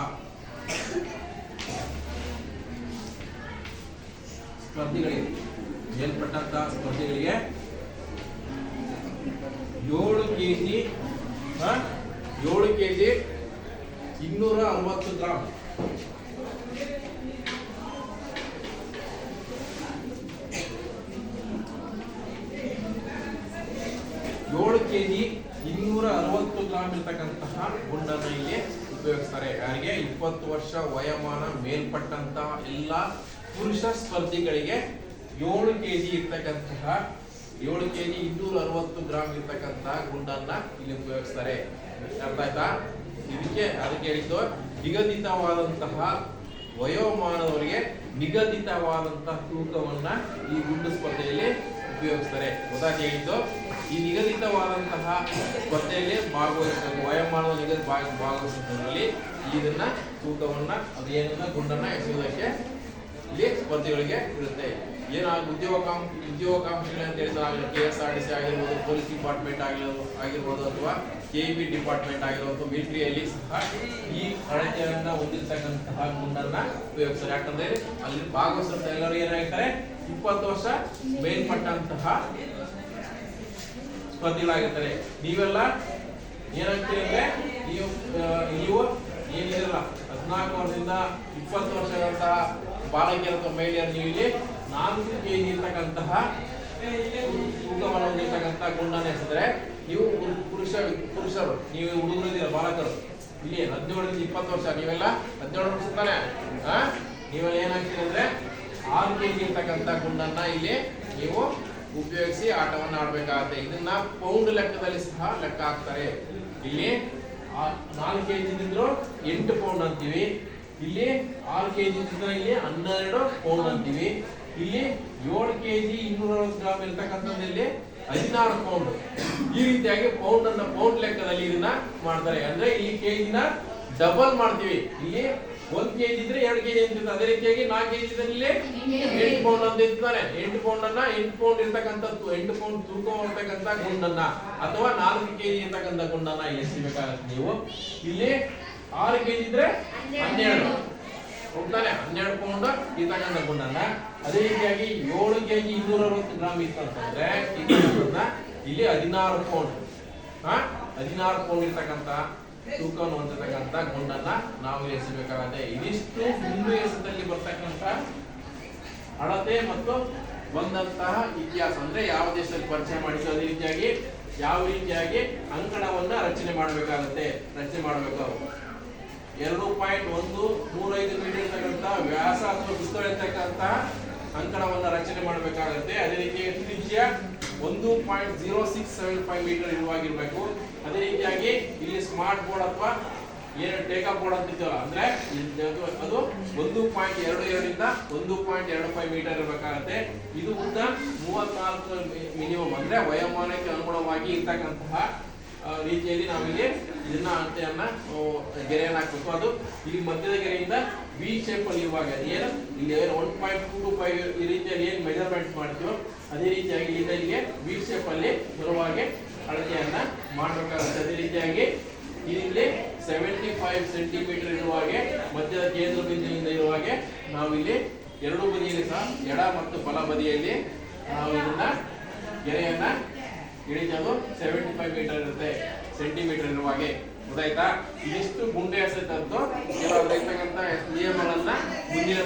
ಸ್ಪರ್ಧಿಗಳಿಗೆ 7 ಕೆಜಿ 260 ಗ್ರಾಂ 7 ಕೆಜಿ 260 ಗ್ರಾಂ ಇರತಕ್ಕಂತಹ ಗುಂಡನ್ನು ಇಲ್ಲಿ ಉಪಯೋಗಿಸ್ತಾರೆ. ಯಾರಿಗೆ 20 ವರ್ಷ ವಯೋಮಾನ ಮೇಲ್ಪಟ್ಟಂತಹ ಎಲ್ಲ ಪುರುಷ ಸ್ಪರ್ಧಿಗಳಿಗೆ 7 ಕೆಜಿ ಇರ್ತಕ್ಕಂತಹ 7 ಕೆಜಿ 260 ಗ್ರಾಂ ಇರ್ತಕ್ಕಂತಹ ಗುಂಡನ್ನ ಇಲ್ಲಿ ಉಪಯೋಗಿಸ್ತಾರೆ. ಅರ್ಥ ಆಯ್ತಾ? ಅದಕ್ಕೆ ಹೇಳಿದ್ದು ನಿಗದಿತವಾದಂತಹ ವಯೋಮಾನದವರಿಗೆ ನಿಗದಿತವಾದಂತಹ ತೂಕವನ್ನ ಈ ಗುಂಡು ಸ್ಪರ್ಧೆಯಲ್ಲಿ ಉಪಯೋಗಿಸ್ತಾರೆ. ಉದಾಹರಣೆ ಹೇಳಿದ್ದು ಈ ನಿಗದಿತವಾದಂತಹ ಸ್ಪರ್ಧೆಯಲ್ಲಿ ವಯೋಮಾನದ ಭಾಗವಹಿಸುವುದರಲ್ಲಿ ಇದನ್ನ ತೂಕವನ್ನ ಅದೇನನ್ನ ಗುಂಡನ್ನ ಎಸೆಯುವುದಕ್ಕೆ ಇಲ್ಲಿ ಸ್ಪರ್ಧೆಗಳಿಗೆ ಇರುತ್ತೆ. ಏನಾಗ ಉದ್ಯೋಗಾಕಾಂಕ್ಷಿಗಳು ಅಂತ ಹೇಳಿದ್ರೆ KSRTC ಆಗಿರ್ಬೋದು, ಪೊಲೀಸ್ ಡಿಪಾರ್ಟ್ಮೆಂಟ್ ಆಗಿರ್ಬೋದು ಅಥವಾ KEB ಡಿಪಾರ್ಟ್ಮೆಂಟ್ ಆಗಿರ್ಬೋದು, ಮಿಲಿಟರಿಯಲ್ಲಿ ಸಹ ಈ ಅಳತೆಯನ್ನ ಹೊಂದಿರತಕ್ಕಂತಹ ಗುಂಡನ್ನ ಉಪಯೋಗಿಸ್ತಾರೆ. ಯಾಕಂದ್ರೆ ಅಲ್ಲಿ ಭಾಗವಹಿಸಿದ ಎಲ್ಲರೂ ಏನಾಗಿರ್ತಾರೆ 20 ವರ್ಷ ಮೇಲ್ಪಟ್ಟಂತಹ ಸ್ಪರ್ಧಿಗಳಾಗಿರ್ತಾರೆ. ನೀವೆಲ್ಲ ಏನಾಗ್ತೀರಿ ಅಂದ್ರೆ ನೀವು ಏನಿರಲ್ಲ 14 ವರ್ಷದಿಂದ 20 ವರ್ಷದಂತಹ ಬಾಲಕಿಯರ ಅಥವಾ ಮಹಿಳೆಯರು ನೀವು ಇಲ್ಲಿ 4 ಕೆಜಿ ಇರ್ತಕ್ಕಂತಹ ತೂಕವನ್ನು ಹೊಂದಿರ್ತಕ್ಕಂತಹ ಗುಂಡನ್ನು ಎಸೆದರೆ ನೀವು ಪುರುಷರು ನೀವು ಹುಡುಗರು ಬಾಲಕರು ಇಲ್ಲಿ 17ರಿಂದ 20 ವರ್ಷ, ನೀವೆಲ್ಲ 17 ವರ್ಷ ತಾನೆ. ನೀವೆಲ್ಲ ಏನಾಗ್ತೀರಿ ಅಂದ್ರೆ 6 kg ಇರ್ತಕ್ಕಂಥ ಗುಂಡನ್ನ ಇಲ್ಲಿ ನೀವು ಉಪಯೋಗಿಸಿ ಆಟವನ್ನು ಆಡ್ಬೇಕಾಗತ್ತೆ. ಇದನ್ನ ಪೌಂಡ್ ಲೆಕ್ಕದಲ್ಲಿ ಸಹ ಲೆಕ್ಕ ಹಾಕ್ತಾರೆ. ಇಲ್ಲಿ 4 kg ಇದ್ದಿದ್ರು 8 ಪೌಂಡ್ ಅಂತೀವಿ. ಇಲ್ಲಿ 6 kg ಇದ್ದಿದ್ರೆ ಇಲ್ಲಿ 12 ಪೌಂಡ್ ಅಂತೀವಿ. ಇಲ್ಲಿ 7 kg 260 ಗ್ರಾಮ್ ಇರ್ತಕ್ಕಂಥದ್ದು ಇಲ್ಲಿ 16 ಪೌಂಡ್. ಈ ರೀತಿಯಾಗಿ ಪೌಂಡ್ ಅನ್ನ ಪೌಂಡ್ ಲೆಕ್ಕದಲ್ಲಿ ಇದನ್ನ ಮಾಡ್ತಾರೆ. ಅಂದ್ರೆ ಇಲ್ಲಿ ಕೆಜಿನ ಡಬಲ್ ಮಾಡ್ತೀವಿ. ಇಲ್ಲಿ 1 kg ಇದ್ರೆ 2 kg ಅಂತಿತ್ತು. ಅದೇ ರೀತಿಯಾಗಿ 4 kg ಇದ್ರಲ್ಲಿ 8 ಪೌಂಡ್ ಅಂತ ಇರ್ತಾರೆ. 8 ಪೌಂಡ್ ಅನ್ನ 8 ಪೌಂಡ್ ಇರ್ತಕ್ಕಂಥದ್ದು 8 ಪೌಂಡ್ ತೂಕ ಇರ್ತಕ್ಕಂಥ ಗುಂಡನ್ನ ಅಥವಾ 4 kg ಇರ್ತಕ್ಕಂಥ ಗುಂಡನ್ನ ಇಲ್ಲಿ ಎಸಿಬೇಕಾಗುತ್ತೆ ನೀವು. ಇಲ್ಲಿ 6 kg ಇದ್ರೆ 12 ಹೋಗ್ತಾನೆ 12 ಪೌಂಡ್ ಇರ್ತಕ್ಕಂಥ ಗುಂಡನ್ನ. ಅದೇ ರೀತಿಯಾಗಿ 7 kg 260 ಗ್ರಾಮ್ ಇತ್ತಂತಂದ್ರೆ ಇಲ್ಲಿ 16 ಪೌಂಡ್ 16 ಪೌಂಡ್ ಇರ್ತಕ್ಕಂಥ ತೂಕವನ್ನು ಹೊಂದಿರತಕ್ಕಂಥ ಗುಂಡನ್ನ ನಾವು ಇಲ್ಲಿ ಎಸಬೇಕಾಗುತ್ತೆ. ಇದಿಷ್ಟು ಹಿಂದೂ ಎಸೆತದಲ್ಲಿ ಬರ್ತಕ್ಕಂಥ ಅಳತೆ ಮತ್ತು ಬಂದಂತಹ ಇತಿಹಾಸ. ಅಂದ್ರೆ ಯಾವ ದೇಶದಲ್ಲಿ ಪರಿಚಯ ಮಾಡಿದ್ರು, ಅದೇ ರೀತಿಯಾಗಿ ಯಾವ ರೀತಿಯಾಗಿ ಅಂಕಣವನ್ನ ರಚನೆ ಮಾಡಬೇಕಾಗುತ್ತೆ. ರಚನೆ ಮಾಡಬೇಕು 2.135 ಮೀಟರ್ ಇರ್ತಕ್ಕಂಥ ವ್ಯಾಸ ಅಥವಾ ವಿಸ್ತಾರ ಇರ್ತಕ್ಕಂಥ ಅಂಕಣವನ್ನ ರಚನೆ ಮಾಡಬೇಕಾಗುತ್ತೆ. ಅದೇ ರೀತಿ ತ್ರಿಜ್ಯ 1.0675 ಮೀಟರ್ ಇರುವಾಗಿರ್ಬೇಕು. ಅದೇ ರೀತಿಯಾಗಿ ಇಲ್ಲಿ ಸ್ಮಾರ್ಟ್ ಬೋರ್ಡ್ ಅಥವಾ ಏನು ಟೇಕಾ ಬೋರ್ಡ್ ಅಂತಿದ್ದಲ್ಲ ಅಂದ್ರೆ ಅದು 1.22 ಇಂದ 1.25 ಮೀಟರ್ ಇರಬೇಕಾಗುತ್ತೆ. ಇದು ಉದ್ದ 34 ಮಿನಿಮಮ್ ಅಂದ್ರೆ ವಯೋಮಾನಕ್ಕೆ ಅನುಗುಣವಾಗಿ ಇರ್ತಕ್ಕಂತಹ ರೀತಿಯಲ್ಲಿ ನಾವಿಲ್ಲಿ ಇದನ್ನ ಅಂತೆಯನ್ನ ಗೆರೆಯನ್ನು ಹಾಕ್ಬೇಕು. ಅದು ಇಲ್ಲಿ ಮಧ್ಯದ ಗೆರೆಯಿಂದ ವಿ ಶೇಪ್ ಅಲ್ಲಿ ಇರುವಾಗ ಏನು ಇಲ್ಲಿ 1.225 ಈ ರೀತಿಯಲ್ಲಿ ಏನು ಮೆಜರ್ಮೆಂಟ್ ಮಾಡ್ತೀವೋ ಅದೇ ರೀತಿಯಾಗಿ ಇಲ್ಲಿಂದ ಇಲ್ಲಿಗೆ ವಿ ಶೇಪ್ ಅಲ್ಲಿ ಬರುವಾಗೆ ಅಳತೆಯನ್ನ ಮಾಡಬೇಕಾಗುತ್ತೆ. ಅದೇ ರೀತಿಯಾಗಿ ಇಲ್ಲಿ 75 ಸೆಂಟಿಮೀಟರ್ ಇರುವಾಗೆ ಮಧ್ಯದ ಕೇಂದ್ರ ಬಿಂದುವಿನಿಂದ ಇರುವಾಗೆ ನಾವಿಲ್ಲಿ ಎರಡೂ ಬದಿಯಲ್ಲಿ ಸಹ ಎಡ ಮತ್ತು ಬಲ ಬದಿಯಲ್ಲಿ ನಾವು ಇದನ್ನ ಗೆರೆಯನ್ನ ಇಳಿಸೋದು 75 ಮೀಟರ್ ಇರುತ್ತೆ ಸೆಂಟಿಮೀಟರ್ ಇರುವಾಗೆ. ಗೊತ್ತಾಯ್ತಾ? ಇದಿಷ್ಟು ಗುಂಡೆ ಎಸೆತದ್ದು ಕೆಲವು ಇರ್ತಕ್ಕಂಥ ನಿಯಮಗಳನ್ನ ಮುಂದಿನ